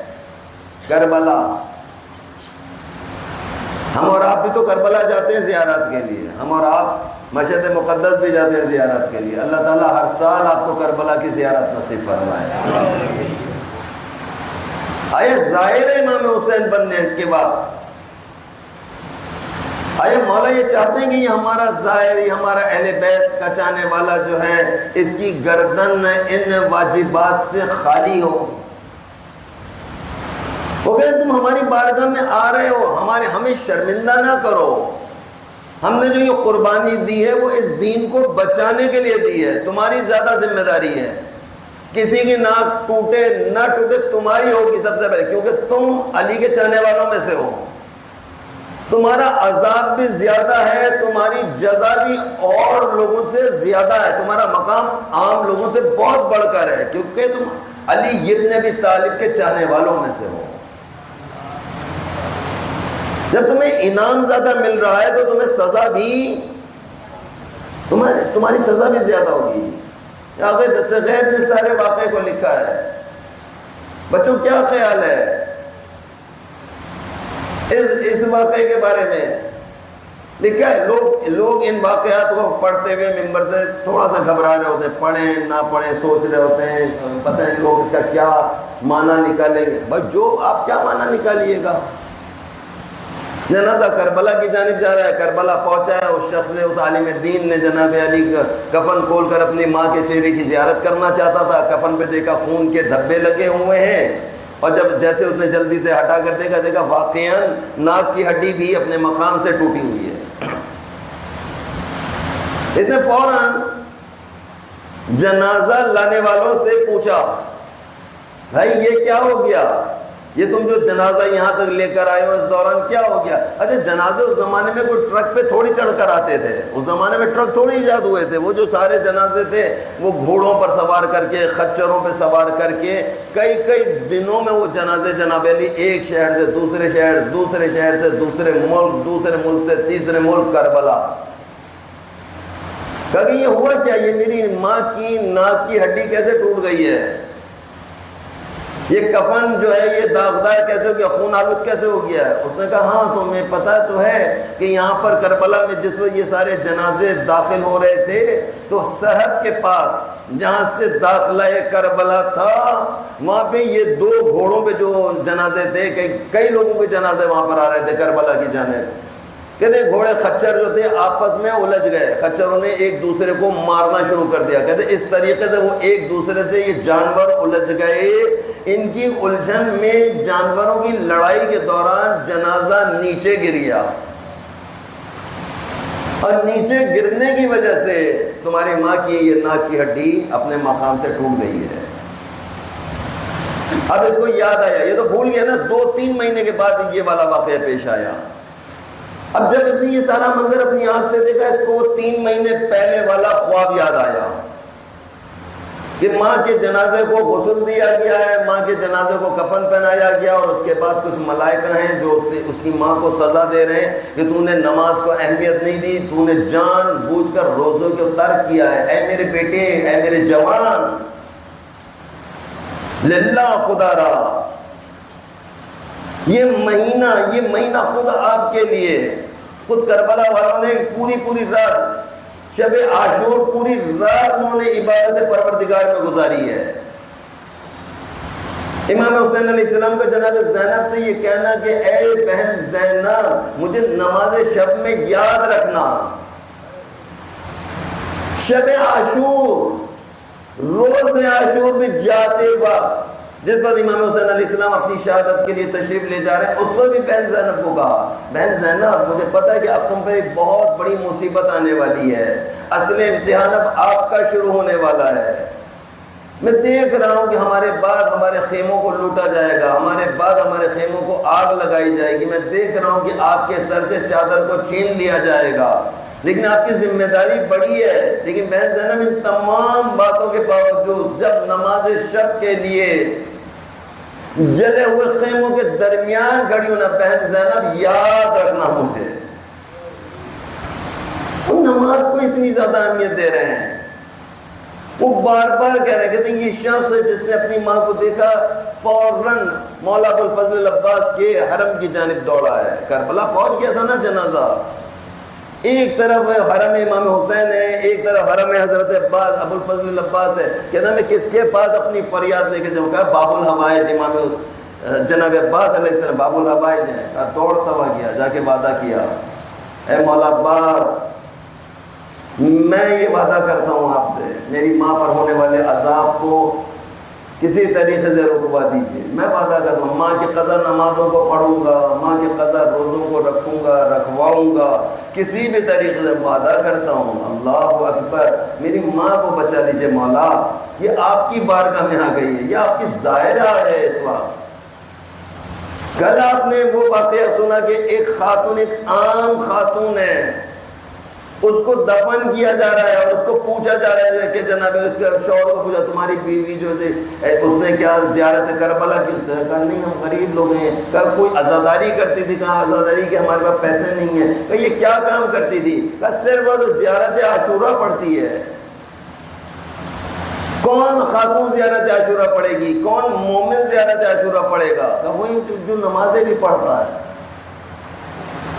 کربلا۔ ہم اور آپ بھی تو کربلا جاتے ہیں زیارت کے لیے، ہم اور آپ مشہد مقدس بھی جاتے ہیں زیارت کے لیے۔ اللہ تعالیٰ ہر سال آپ کو کربلا کی زیارت نصیب فرمائے۔ آئے ظاہر ہے امام حسین بننے کے بعد، آئے مولا یہ چاہتے ہیں کہ یہ ہمارا ظاہر، یہ ہمارا اہل بیت کا چاہنے والا جو ہے، اس کی گردن ان واجبات سے خالی ہو۔ وہ کہتے تم ہماری بارگاہ میں آ رہے ہو، ہمیں شرمندہ نہ کرو، ہم نے جو یہ قربانی دی ہے وہ اس دین کو بچانے کے لیے دی ہے، تمہاری زیادہ ذمہ داری ہے، کسی کی ناک ٹوٹے نہ ٹوٹے تمہاری ہوگی سب سے پہلے، کیونکہ تم علی کے چاہنے والوں میں سے ہو، تمہارا عذاب بھی زیادہ ہے، تمہاری جزا بھی اور لوگوں سے زیادہ ہے، تمہارا مقام عام لوگوں سے بہت بڑھ کر ہے، کیونکہ تم علی ابن ابی طالب کے چاہنے والوں میں سے ہو۔ جب تمہیں انعام زیادہ مل رہا ہے تو تمہیں سزا بھی، تمہاری سزا بھی زیادہ ہوگی۔ آگے دستغیب نے سارے واقعے کو لکھا ہے۔ بچوں کیا خیال ہے اس واقعے کے بارے میں؟ لکھا ہے، لوگ ان واقعات کو پڑھتے ہوئے ممبر سے تھوڑا سا گھبرا رہے ہوتے ہیں، پڑھیں نہ پڑھیں سوچ رہے ہوتے ہیں، پتہ نہیں لوگ اس کا کیا معنی نکالیں گے۔ بس جو آپ کیا معنی نکالیے گا، جنازہ کربلا کی جانب جا رہا ہے، کربلا پہنچا ہے، اس شخص نے، اس عالم دین نے جناب علی کا کفن کھول کر اپنی ماں کے چہرے کی زیارت کرنا چاہتا تھا، کفن پہ دیکھا خون کے دھبے لگے ہوئے ہیں، اور جب جیسے اس نے جلدی سے ہٹا کر دیکھا واقعاً ناک کی ہڈی بھی اپنے مقام سے ٹوٹی ہوئی ہے۔ اس نے فوراً جنازہ لانے والوں سے پوچھا، بھائی یہ کیا ہو گیا، یہ تم جو جنازہ یہاں تک لے کر آئے ہو اس دوران کیا ہو گیا؟ اچھا جنازے اس زمانے میں کوئی ٹرک پہ تھوڑی چڑھ کر آتے تھے، اس زمانے میں ٹرک تھوڑی ایجاد ہوئے تھے، وہ جو سارے جنازے تھے وہ گھوڑوں پر سوار کر کے، خچروں پہ سوار کر کے، کئی دنوں میں وہ جنازے جناب علی ایک شہر سے دوسرے شہر، دوسرے شہر سے دوسرے ملک، دوسرے ملک سے تیسرے ملک، کربلا۔ کہا کہ یہ ہوا کیا، یہ میری ماں کی ناک کی ہڈی کیسے ٹوٹ گئی ہے، یہ کفن جو ہے یہ داغدار کیسے ہو گیا، خون آلود کیسے ہو گیا ہے؟ اس نے کہا ہاں تمہیں پتہ تو ہے کہ یہاں پر کربلا میں جس وقت یہ سارے جنازے داخل ہو رہے تھے تو سرحد کے پاس جہاں سے داخلہ کربلا تھا وہاں پہ یہ دو گھوڑوں پہ جو جنازے تھے، کئی لوگوں کے جنازے وہاں پر آ رہے تھے کربلا کی جانب۔ کہتے گھوڑے خچر جو تھے آپس میں الجھ گئے، خچروں نے ایک دوسرے کو مارنا شروع کر دیا، کہتے اس طریقے سے وہ ایک دوسرے سے یہ جانور الجھ گئے۔ ان کی الجھن میں جانوروں کی لڑائی کے دوران جنازہ نیچے گر گیا، اور نیچے گرنے کی وجہ سے تمہاری ماں کی یہ ناک کی ہڈی اپنے مقام سے ٹوٹ گئی ہے۔ اب اس کو یاد آیا، یہ تو بھول گیا نا، 2-3 مہینے کے بعد یہ والا واقعہ پیش آیا۔ اب جب اس نے یہ سارا منظر اپنی آنکھ سے دیکھا، اس کو 3 مہینے پہلے والا خواب یاد آیا کہ ماں کے جنازے کو غسل دیا گیا ہے، ماں کے جنازے کو کفن پہنایا گیا، اور اس کے بعد کچھ ملائکہ ہیں جو اس کی ماں کو سزا دے رہے ہیں کہ تو نے نماز کو اہمیت نہیں دی، تو نے جان بوجھ کر روزوں کو ترک کیا ہے، اے میرے بیٹے، اے میرے جوان، للہ خدا را، یہ مہینہ خود آپ کے لیے، خود کربلا والوں نے پوری رات، شب عاشور پوری رات انہوں نے عبادت پروردگار میں گزاری ہے۔ امام حسین علیہ السلام کا جناب زینب سے یہ کہنا کہ اے بہن زینب مجھے نماز شب میں یاد رکھنا، شب عاشور، روز عاشور میں جاتے وقت جس وقت امام حسین علیہ السلام اپنی شہادت کے لیے تشریف لے جا رہے ہیں، اس وقت بھی بہن زینب کو کہا، بہن زینب مجھے پتہ ہے کہ اب تم پر ایک بہت بڑی مصیبت آنے والی ہے، اصل امتحان اب آپ کا شروع ہونے والا ہے، میں دیکھ رہا ہوں کہ ہمارے بعد ہمارے خیموں کو لوٹا جائے گا، ہمارے بعد ہمارے خیموں کو آگ لگائی جائے گی، میں دیکھ رہا ہوں کہ آپ کے سر سے چادر کو چھین لیا جائے گا، لیکن آپ کی ذمہ داری بڑی ہے۔ لیکن بہن زینب ان تمام باتوں کے باوجود جب نماز شب کے لیے جلے ہوئے خیموں کے درمیان کھڑی ہوں نا بہن زینب، یاد رکھنا مجھے. وہ نماز کو اتنی زیادہ اہمیت دے رہے ہیں. وہ بار بار کہہ رہے ہیں، کہتے ہیں یہ شخص ہے جس نے اپنی ماں کو دیکھا فوراً مولا ابوالفضل العباس کے حرم کی جانب دوڑا ہے. کربلا پہنچ گیا تھا نا جنازہ. ایک طرف حرم امام حسین ہے، ایک طرف حرم حضرت عباس ابوالفضل العباس ہے. کہتا میں کس کے پاس اپنی فریاد لے کے جاؤں؟ کہا باب الحوائج امام جناب عباس علیہ السلام باب الحوائج ہیں. کہا دوڑتا ہوا گیا، جا کے وعدہ کیا، اے مولا عباس میں یہ وعدہ کرتا ہوں آپ سے، میری ماں پر ہونے والے عذاب کو کسی طریقے سے رکوا دیجیے. میں وعدہ کرتا ہوں ماں کی قضا نمازوں کو پڑھوں گا، ماں کی قضا روزوں کو رکھوں گا، رکھواؤں گا، کسی بھی طریقے سے وعدہ کرتا ہوں. اللہ اکبر، میری ماں کو بچا لیجیے مولا. یہ آپ کی بارگاہ میں آ گئی ہے، یہ آپ کی ظاہرہ ہے اس وقت. کل آپ نے وہ واقعہ سنا کہ ایک خاتون، ایک عام خاتون ہے، اس کو دفن کیا جا رہا ہے اور اس کو پوچھا جا رہا ہے کہ جناب اس کے شوہر کو پوچھا تمہاری بیوی جو تھی اس نے کیا زیارت کربلا کی؟ اس نے کہا نہیں ہم غریب لوگ ہیں. کہا کوئی عزاداری کرتی تھی؟ کہا عزاداری کے ہمارے پاس پیسے نہیں ہیں. کہا یہ کیا کام کرتی تھی؟ کہا صرف وہ زیارت عاشورہ پڑھتی ہے. کون خاتون زیارت عاشورہ پڑھے گی؟ کون مومن زیارت عاشورہ پڑھے گا؟ کہا وہی جو نمازیں بھی پڑھتا ہے.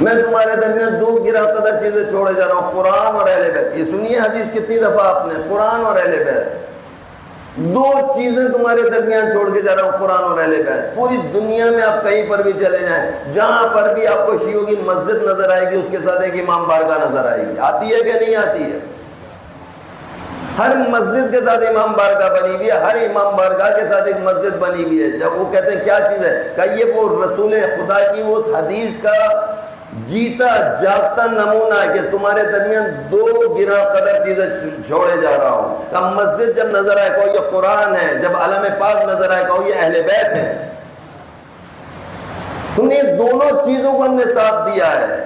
میں تمہارے درمیان دو گرا قدر چیزیں چھوڑے جا رہا ہوں، قرآن اور اہل بیت. یہ سنیے حدیث کتنی دفعہ آپ نے، قرآن اور اہل بیت. دو چیزیں تمہارے درمیان چھوڑ کے جا رہا ہوں، قرآن اور اہل بیت. پوری دنیا میں آپ کہیں پر بھی چلے جائیں، جہاں پر بھی آپ کو شیعوں کی مسجد نظر آئے گی اس کے ساتھ ایک امام بارگاہ نظر آئے گی. آتی ہے کہ نہیں آتی ہے؟ ہر مسجد کے ساتھ امام بارگاہ بنی ہوئی ہے، ہر امام بارگاہ کے ساتھ ایک مسجد بنی ہوئی ہے. جب وہ کہتے ہیں کیا چیز ہے؟ کہ یہ وہ رسول خدا کی اس حدیث کا جیتا جاگتا نمونہ ہے کہ تمہارے درمیان دو گرا قدر چیزیں چھوڑے جا رہا ہوں. کہ مسجد جب نظر آئے کہو یہ قرآن ہے، جب علم پاک نظر آئے کہو یہ اہل بیت ہے. تم نے دونوں چیزوں کو ہم نے ساتھ دیا ہے.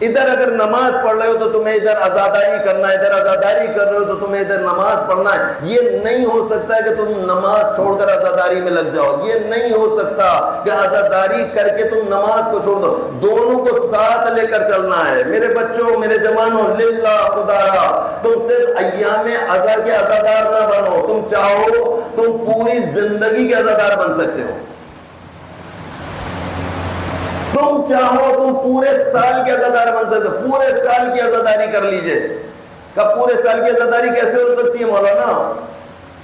ادھر اگر نماز پڑھ رہے ہو تو تمہیں ادھر عزاداری کرنا ہے، ادھر عزاداری کر رہے ہو تو تمہیں ادھر نماز پڑھنا ہے. یہ نہیں ہو سکتا کہ تم نماز چھوڑ کر عزاداری میں لگ جاؤ. یہ نہیں ہو سکتا کہ عزاداری کر کے تم نماز کو چھوڑ دو. دونوں کو ساتھ لے کر چلنا ہے. میرے بچوں، میرے جوانوں، للہ خدا را، تم صرف ایام عزا کے عزادار نہ بنو. تم چاہو تم پوری زندگی کے عزادار بن سکتے ہو. تم چاہو تم پورے سال کے عزادار بن سکتے ہو. پورے سال کی عزاداری کر لیجئے. کہ پورے سال کی عزاداری کیسے ہو سکتی ہے مولانا؟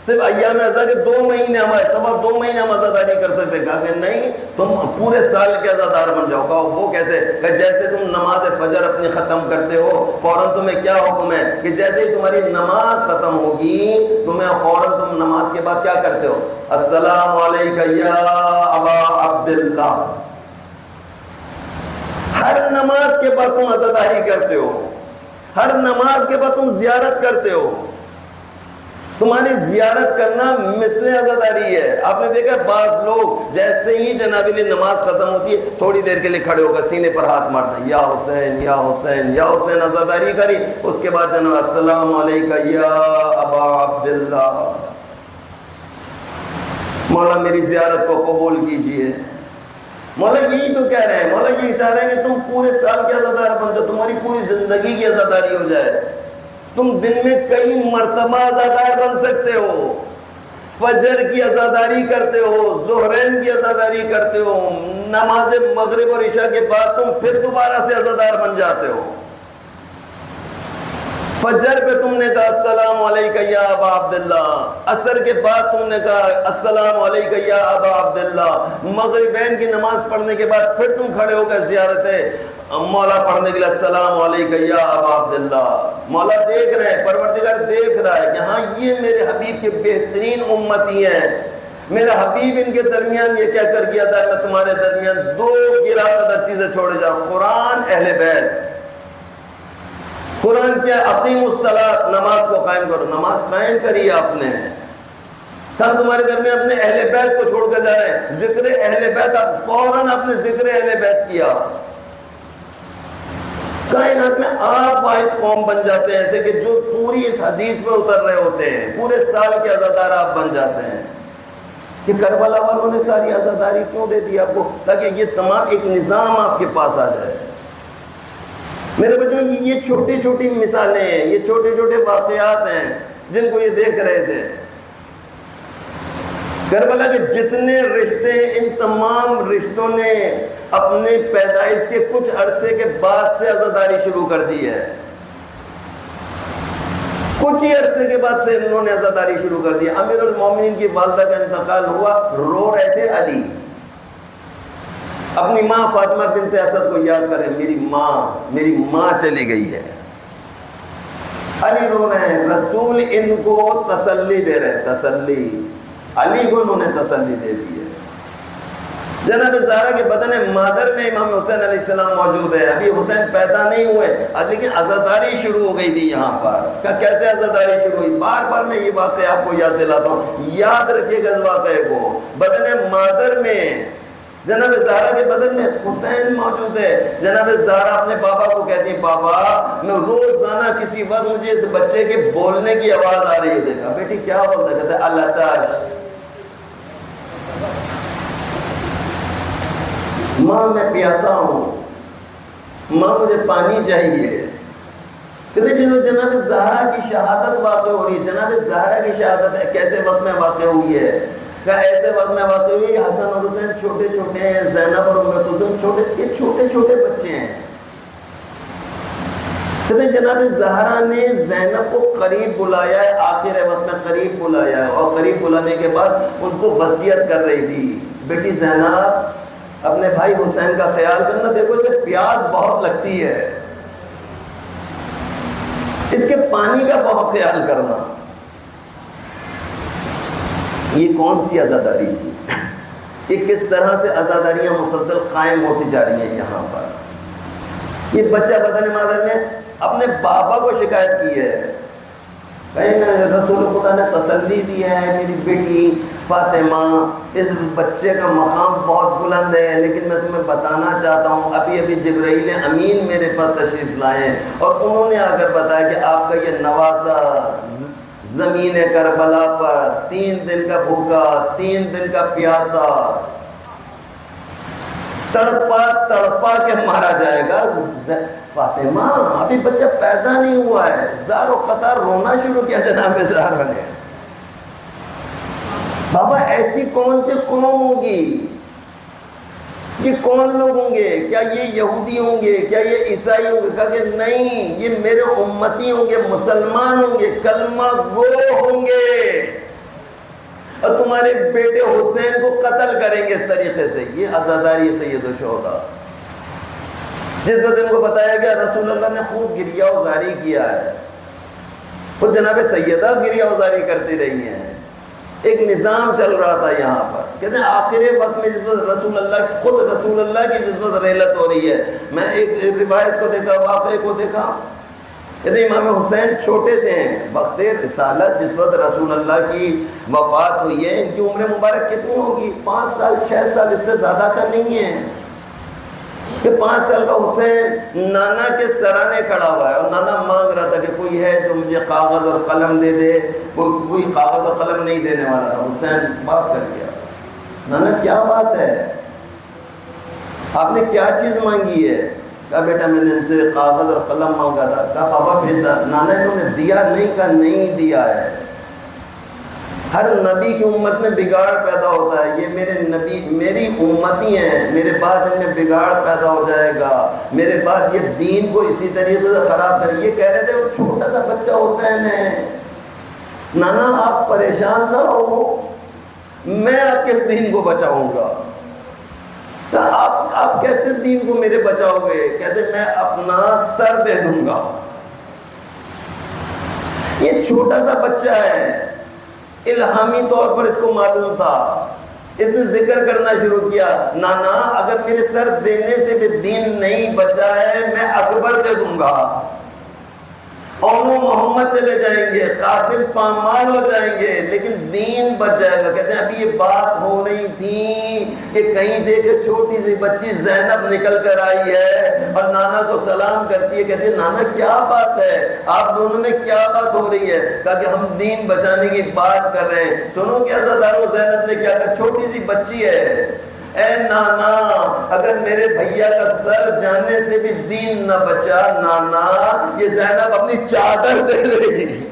صرف ایام عزا کے 2 مہینے ہمارے سوا 2 مہینے ہم عزاداری کر سکتے. کہا کہ نہیں، تم پورے سال کے عزادار بن جاؤ. کہا وہ کیسے؟ کہ جیسے تم نماز فجر اپنی ختم کرتے ہو، فوراً تمہیں کیا حکم ہے کہ جیسے ہی تمہاری نماز ختم ہوگی تمہیں فوراً تم نماز کے بعد کیا کرتے ہو؟ السلام علیکہ یا ابا عبداللہ. ہر نماز کے بعد تم عزاداری کرتے ہو، ہر نماز کے بعد تم زیارت کرتے ہو. تمہاری زیارت کرنا مثل عزاداری ہے. آپ نے دیکھا بعض لوگ جیسے ہی جناب علی نماز ختم ہوتی ہے تھوڑی دیر کے لیے کھڑے ہو کر سینے پر ہاتھ مارتے ہیں، یا حسین یا حسین یا حسین. عزاداری کری، اس کے بعد جناب السلام علیکہ یا ابا عبداللہ، مولا میری زیارت کو قبول کیجئے. مولا یہی تو کہہ رہے ہیں، مولا یہی چاہ رہے ہیں کہ تم پورے سال کے عزادار بن جاؤ، تمہاری پوری زندگی کی عزاداری ہو جائے. تم دن میں کئی مرتبہ عزادار بن سکتے ہو. فجر کی عزاداری کرتے ہو، ظہرین کی عزاداری کرتے ہو، نماز مغرب اور عشاء کے بعد تم پھر دوبارہ سے عزادار بن جاتے ہو. فجر پہ تم نے کہا السلام علیکہ یا ابا عبداللہ، عصر کے بعد تم نے کہا السلام علیکہ یا ابا عبداللہ، مغربین کی نماز پڑھنے کے بعد پھر تم کھڑے ہو گئے زیارت مولا پڑھنے کے لیے السلام علیکہ یا ابا عبداللہ. مولا دیکھ رہے ہیں، پروردگار دیکھ رہا ہے کہ ہاں یہ میرے حبیب کے بہترین امتی ہیں. میرا حبیب ان کے درمیان یہ کہہ کر گیا تھا میں تمہارے درمیان 2 گرا قدر چیزیں چھوڑے جا رہا ہوں، قرآن، اہل بیت. قرآن کیا؟ اقیم الصلاۃ، نماز کو قائم کرو. نماز قائم کری آپ نے. ہم تمہارے درمیان اپنے اہل بیت کو چھوڑ کر جا رہے ہیں. ذکر اہل بیت، آپ فوراً آپ نے ذکر اہل بیت کیا. کائنات میں آپ واحد قوم بن جاتے ہیں ایسے کہ جو پوری اس حدیث میں اتر رہے ہوتے ہیں. پورے سال کے عزادار آپ بن جاتے ہیں کہ کربلا والوں نے ساری عزاداری کیوں دے دی آپ کو؟ تاکہ یہ تمام ایک نظام آپ کے پاس آ جائے۔ میرے بچوں یہ چھوٹی چھوٹی مثالیں ہیں، یہ چھوٹے چھوٹے واقعات ہیں جن کو یہ دیکھ رہے تھے۔ کربلا کے جتنے رشتے، ان تمام رشتوں نے اپنے پیدائش کے کچھ عرصے کے بعد سے عزاداری شروع کر دی ہے۔ کچھ ہی عرصے کے بعد سے انہوں نے عزاداری شروع کر دی۔ امیر المومنین کی والدہ کا انتقال ہوا، رو رہے تھے علی، اپنی ماں فاطمہ بنت اسد کو یاد کریں، میری ماں چلی گئی ہے۔ علی رو رہے ہیں، رسول ان کو تسلی دے رہے ہیں، تسلی، علی کو انہوں نے تسلی دے دی ہے۔ جناب زہرا کے بدن مادر میں امام حسین علیہ السلام موجود ہے، ابھی حسین پیدا نہیں ہوئے لیکن عزاداری شروع ہو گئی تھی یہاں پر۔ کیسے عزاداری شروع ہوئی؟ بار بار میں یہ واقعہ آپ کو یاد دلاتا ہوں، یاد رکھیے گا اس واقعے کو۔ بدن مادر میں جناب زہرا کے بدن میں حسین موجود ہے۔ جناب زہرا اپنے بابا کو کہتی ہیں، بابا میں روزانہ کسی وقت مجھے اس بچے کے بولنے کی آواز آ رہی ہے، دیکھا بیٹی کیا بولتا ہے؟ کہتا ہے العطش، ماں میں پیاسا ہوں، ماں مجھے پانی چاہیے۔ کہتے ہیں جناب زہرا کی شہادت واقع ہو رہی ہے۔ جناب زہرا کی شہادت کیسے وقت میں واقع ہوئی ہے؟ کہ ایسے وقت میں واقع ہوئی ہے، حسن اور حسین چھوٹے چھوٹے ہیں، زینب اور ام کلثوم چھوٹے، یہ چھوٹے چھوٹے بچے ہیں۔ کہتے ہیں جناب زہرا نے زینب کو قریب بلایا ہے، آخر وقت میں قریب بلایا ہے، اور قریب بلانے کے بعد ان کو وصیت کر رہی تھی، بیٹی زینب اپنے بھائی حسین کا خیال کرنا، دیکھو اسے پیاس بہت لگتی ہے، اس کے پانی کا بہت خیال کرنا۔ یہ کون سی عزاداری تھی؟ یہ کس طرح سے عزاداریاں مسلسل قائم ہوتی جا رہی ہیں یہاں پر۔ یہ بچہ بدن مادر نے اپنے بابا کو شکایت کی ہے، کہیں رسول خدا نے تسلی دی ہے، میری بیٹی فاطمہ اس بچے کا مقام بہت بلند ہے، لیکن میں تمہیں بتانا چاہتا ہوں ابھی جبرائیل امین میرے پاس تشریف لائے ہیں اور انہوں نے آ کر بتایا کہ آپ کا یہ نواسا زمین کربلا پر 3 دن کا بھوکا، 3 دن کا پیاسا، تڑپا کے مارا جائے گا۔ فاطمہ ابھی بچہ پیدا نہیں ہوا ہے، زار و قطار رونا شروع کیا جناب زہرا نے۔ بابا ایسی کون سی قوم ہوگی؟ یہ کون لوگ ہوں گے؟ کیا یہ یہودی ہوں گے؟ کیا یہ عیسائی ہوں گے؟ کہا کہ نہیں، یہ میرے امتی ہوں گے، مسلمان ہوں گے، کلمہ گو ہوں گے، اور تمہارے بیٹے حسین کو قتل کریں گے اس طریقے سے۔ یہ عزاداری سید الشہداء۔ جس دن کو بتایا گیا رسول اللہ نے خوب گریہ وزاری کیا ہے، وہ جناب سیدہ گریہ وزاری کرتی رہی ہیں، ایک نظام چل رہا تھا یہاں پر۔ کہتے ہیں آخر وقت میں جس وقت خود رسول اللہ کی جس وقت رحلت ہو رہی ہے، میں ایک روایت کو دیکھا، واقعے کو دیکھا، کہتے ہیں امام حسین چھوٹے سے ہیں، وقت رسالت جس وقت رسول اللہ کی وفات ہوئی ہے، ان کی عمر مبارک کتنی ہوگی؟ 5 سال 6 سال، اس سے زیادہ کا نہیں ہے۔ کہ 5 سال کا حسین نانا کے سرانے کھڑا ہوا ہے، اور نانا مانگ رہا تھا کہ کوئی ہے جو مجھے کاغذ اور قلم دے دے، کوئی کاغذ اور قلم نہیں دینے والا تھا۔ حسین بات کر گیا، نانا کیا بات ہے، آپ نے کیا چیز مانگی ہے؟ کہا بیٹا میں نے ان سے کاغذ اور قلم مانگا تھا۔ کہا بابا پھر نانا انہوں نے دیا نہیں؟ کہا نہیں دیا ہے۔ ہر نبی کی امت میں بگاڑ پیدا ہوتا ہے، یہ میرے نبی میری امتی ہیں، میرے بعد ان میں بگاڑ پیدا ہو جائے گا، میرے بعد یہ دین کو اسی طریقے سے خراب کریں۔ یہ کہہ رہے تھے وہ چھوٹا سا بچہ حسین ہے، نانا آپ پریشان نہ ہو، میں آپ کے دین کو بچاؤں گا۔ آپ کیسے دین کو میرے بچاؤ گے؟ کہتے میں اپنا سر دے دوں گا۔ یہ چھوٹا سا بچہ ہے، الہامی طور پر اس کو معلوم تھا، اس نے ذکر کرنا شروع کیا، نانا اگر میرے سر دینے سے بھی دین نہیں بچا ہے، میں اکبر دے دوں گا۔ اونو محمد چلے جائیں گے، قاسم پامال ہو جائیں گے، لیکن دین بچ جائے گا۔ کہتے ہیں ابھی یہ بات ہو رہی تھی کہ کہیں سے ایک چھوٹی سی بچی زینب نکل کر آئی ہے اور نانا کو سلام کرتی ہے، کہتی ہے نانا کیا بات ہے، آپ دونوں میں کیا بات ہو رہی ہے؟ کہا کہ ہم دین بچانے کی بات کر رہے ہیں۔ سنو کہ عزادارو زینب نے کیا کہا، چھوٹی سی بچی ہے، اے نانا اگر میرے بھیا کا سر جانے سے بھی دین نہ بچا، نانا یہ زینب اپنی چادر دے دے گی۔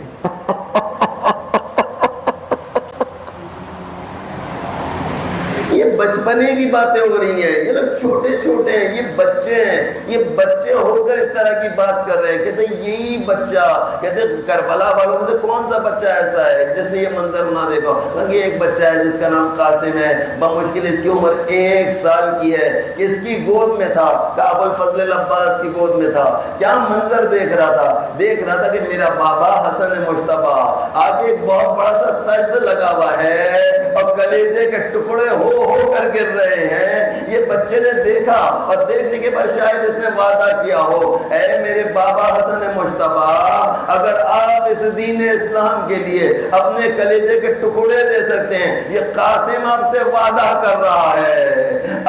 یہ بچپنے کی باتیں ہو رہی ہیں، یہ لوگ چھوٹے چھوٹے ہیں، یہ بچے ہیں، یہ بچے ہو کر اس طرح کی بات کر رہے ہیں۔ کہتے ہیں یہی بچہ، کہتے ہیں کربلا والوں میں سے کون سا بچہ ایسا ہے جس نے یہ منظر نہ دیکھا؟ کہ ایک بچہ ہے جس کا نام قاسم ہے، بمشکل اس کی عمر 1 سال کی ہے، کس کی گود میں تھا؟ کہ ابو الفضل العباس کی گود میں تھا۔ کیا منظر دیکھ رہا تھا؟ دیکھ رہا تھا کہ میرا بابا حسن مجتبیٰ آگے ایک بہت بڑا سا تشت لگا ہوا ہے اور کلیجے کے ٹکڑے ہو کر گر رہے ہیں۔ یہ بچے نے دیکھا اور دیکھنے کے بعد شاید اس نے وعدہ کیا ہو، اے میرے بابا حسن مجتبیٰ اگر آپ اس دین اسلام کے لیے اپنے کلیجے کے ٹکڑے دے سکتے ہیں، یہ قاسم آپ سے وعدہ کر رہا ہے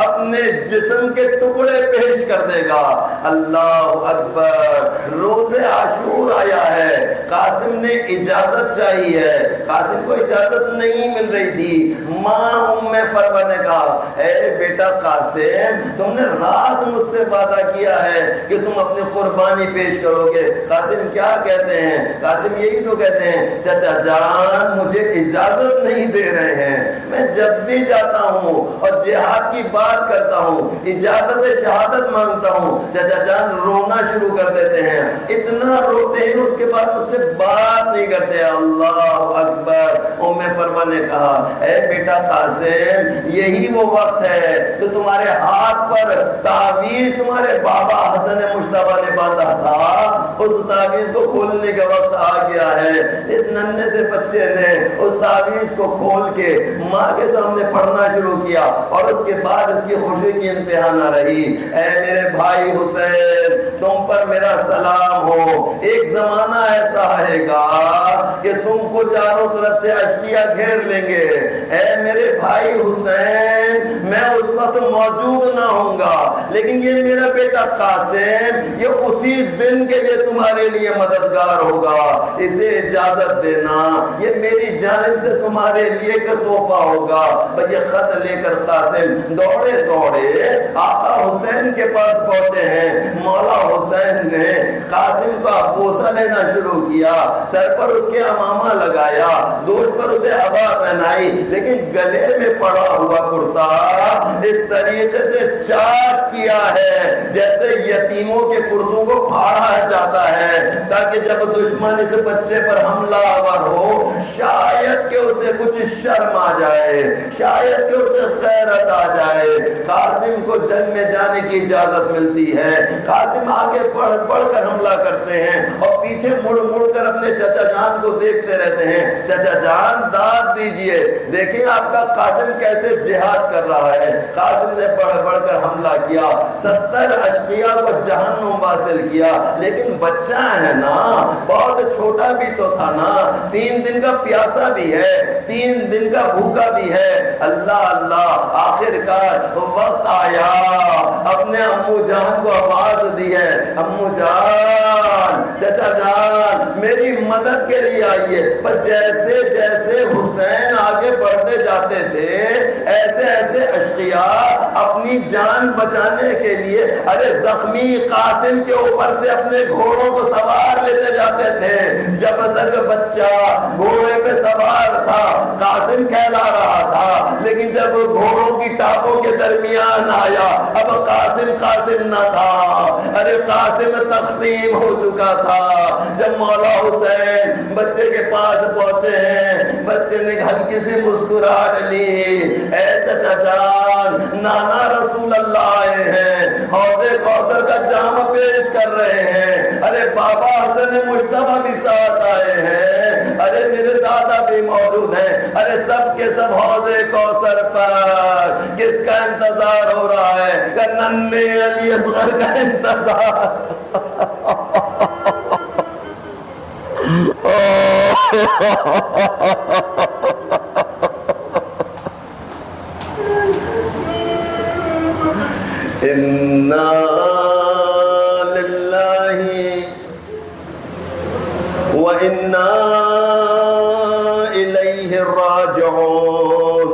اپنے جسم کے ٹکڑے پیش کر دے گا۔ اللہ اکبر۔ روز عاشور آیا ہے، قاسم نے اجازت چاہی ہے، قاسم کو اجازت نہیں مل رہی تھی۔ ماں ام فروا نے کہا اے بیٹا قاسم تم نے رات مجھ سے وعدہ کیا ہے کہ تم اپنی قربانی پیش کرو گے۔ قاسم کیا کہتے ہیں؟ قاسم یہی تو کہتے ہیں چچا جان مجھے اجازت نہیں دے رہے ہیں، میں جب بھی جاتا ہوں اور جہاد کی بات کرتا ہوں، اجازت شہادت مانگتا ہوں، چچا جان رونا شروع کر دیتے ہیں، اتنا روتے ہیں اس کے بعد مجھ سے بات نہیں کرتے۔ اللہ اکبر۔ ام فروا نے کہا اے بیٹا قاسم یہی وہ وقت ہے جو تمہارے ہاتھ پر تعویذ تمہارے بابا حسن مجتبیٰ نے باندھا تھا، اس تعویذ کو کھولنے کا وقت آ گیا ہے۔ اس ننھے سے بچے نے اس تعویذ کو کھول کے ماں کے سامنے پڑھنا شروع کیا اور اس کے بعد اس کی خوشی کی انتہا نہ رہی۔ اے میرے بھائی حسین تم پر میرا سلام ہو، ایک زمانہ ایسا آئے گا کہ تم کو چاروں طرف سے اشکیا گھیر لیں گے۔ اے میرے بھائی حسین میں اس وقت موجود نہ ہوں گا، لیکن یہ میرا بیٹا قاسم یہ اسی دن کے لیے تمہارے لیے مددگار ہوگا، اسے اجازت دینا، یہ میری جانب سے تمہارے لیے ایک تحفہ ہوگا۔ یہ خط لے کر قاسم دوڑے دوڑے آقا حسین کے پاس پہنچے ہیں۔ مولا حسین نے قاسم کا بوسہ لینا شروع کیا، سر پر اس کے امامہ لگایا، دوش پر اسے عبا پہنائی، لیکن گلے میں پڑا ہوا کرتا اس طریقے سے چاک کیا ہے جیسے یتیموں کے کرتوں کو پھاڑا جاتا ہے، تاکہ جب دشمن اس بچے پر حملہ آور ہو شاید کہ اسے کچھ شرم آ جائے، شاید کہ اسے غیرت آ جائے۔ قاسم کو جنگ میں جانے کی اجازت ملتی ہے، قاسم آگے بڑھ بڑھ کر حملہ کرتے ہیں اور پیچھے مڑ مڑ کر اپنے چچا جان کو دیکھتے رہتے ہیں۔ چچا جان داد دیجئے، دیکھیں آپ کا قاسم کیسے جہاد کر رہا ہے۔ قاسم نے بڑھ بڑھ کر حملہ کیا، 70 اشقیاء کو جہنم واصل کیا، لیکن بچہ ہے نا، بہت چھوٹا بھی تو تھا نا، 3 دن کا پیاسا بھی ہے، 3 دن کا بھوکا بھی ہے۔ اللہ اللہ آخر کار وقت آیا، اپنے امو جان کو آواز دی ہے، امو جان چچا جان میری مدد کے لیے آئیے۔ پر جیسے جیسے حسین آگے بڑھتے جاتے تھے ایسے ایسے اشقیاء اپنی جان بچانے کے لیے ارے زخمی قاسم کے اوپر سے اپنے گھوڑوں کو سوار لیتے جاتے تھے۔ جب تک بچہ گھوڑے پہ سوار تھا قاسم کہلا رہا تھا، لیکن جب گھوڑوں کی ٹاپوں کے درمیان آیا اب قاسم قاسم نہ تھا، ارے قاسم تقسیم ہو چکا تھا۔ جب مولا حسین بچے کے پاس پہنچے ہیں، بچے نے ہلکی سی مسکراہٹ لی، اے چچا جان نانا رسول اللہ آئے ہیں، حوض کوثر کا جام پیش کر رہے ہیں، ارے بابا حسن مجتبیٰ بھی ساتھ آئے ہیں، ارے میرے دادا بھی موجود ہیں، ارے سب کے سب حوض کوثر پر کس کا انتظار ہو رہا ہے؟ کہ ننھے علی اصغر کا انتظار۔ انا للہ وانا الیہ راجعون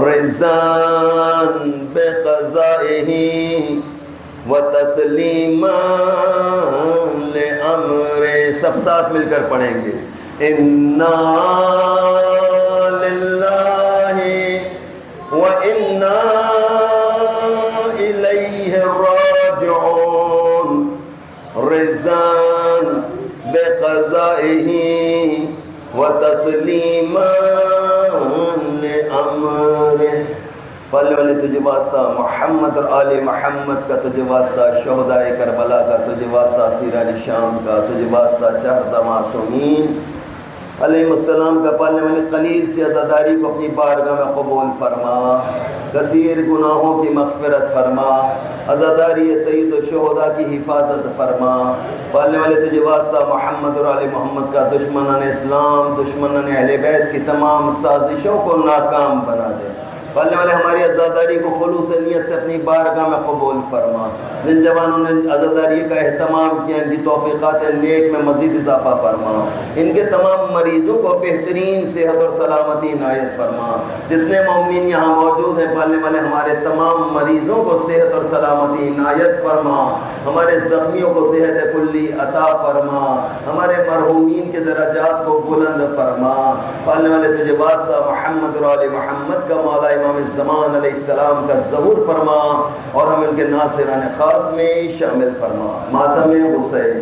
رضان بقضائہ وتسلیما لامر. سب ساتھ مل کر پڑھیں گے. انا للہ وانا الیہ راجعون رضان بقضائہ وتسلیما لامرہ. پہلے والے تجھے واسطہ محمد اور آل محمد کا، تجھے واسطہ شہدائے کربلا کا، تجھے واسطہ اسیران شام کا، تجھے واسطہ چہردہ معصومین علیہ السلام کا. پالنے والے قلیل سے عزاداری کو اپنی بارگاہ میں قبول فرما، کثیر گناہوں کی مغفرت فرما، عزاداری سید و شہداء کی حفاظت فرما. پالنے والے تجھے واسطہ محمد اور آل محمد کا دشمنان اسلام، دشمنان اہل بیت کی تمام سازشوں کو ناکام بنا دے. پالنے والے ہماری عزاداری کو خلوص نیت سے اپنی بارگاہ میں قبول فرما. جن جوانوں نے عزاداری کا اہتمام کیا ان کی توفیقات نیک میں مزید اضافہ فرما. ان کے تمام مریضوں کو بہترین صحت اور سلامتی عنایت فرما. جتنے مومنین یہاں موجود ہیں پالنے والے ہمارے تمام مریضوں کو صحت اور سلامتی عنایت فرما. ہمارے زخمیوں کو صحت کلی عطا فرما. ہمارے مرحومین کے درجات کو بلند فرما. پالنے والے تجھے واسطہ محمد اور آل محمد کا مولا امام الزمان علیہ السلام کا ظہور فرما اور ہم ان کے ناصران خاص میں شامل فرما. ماتم حسین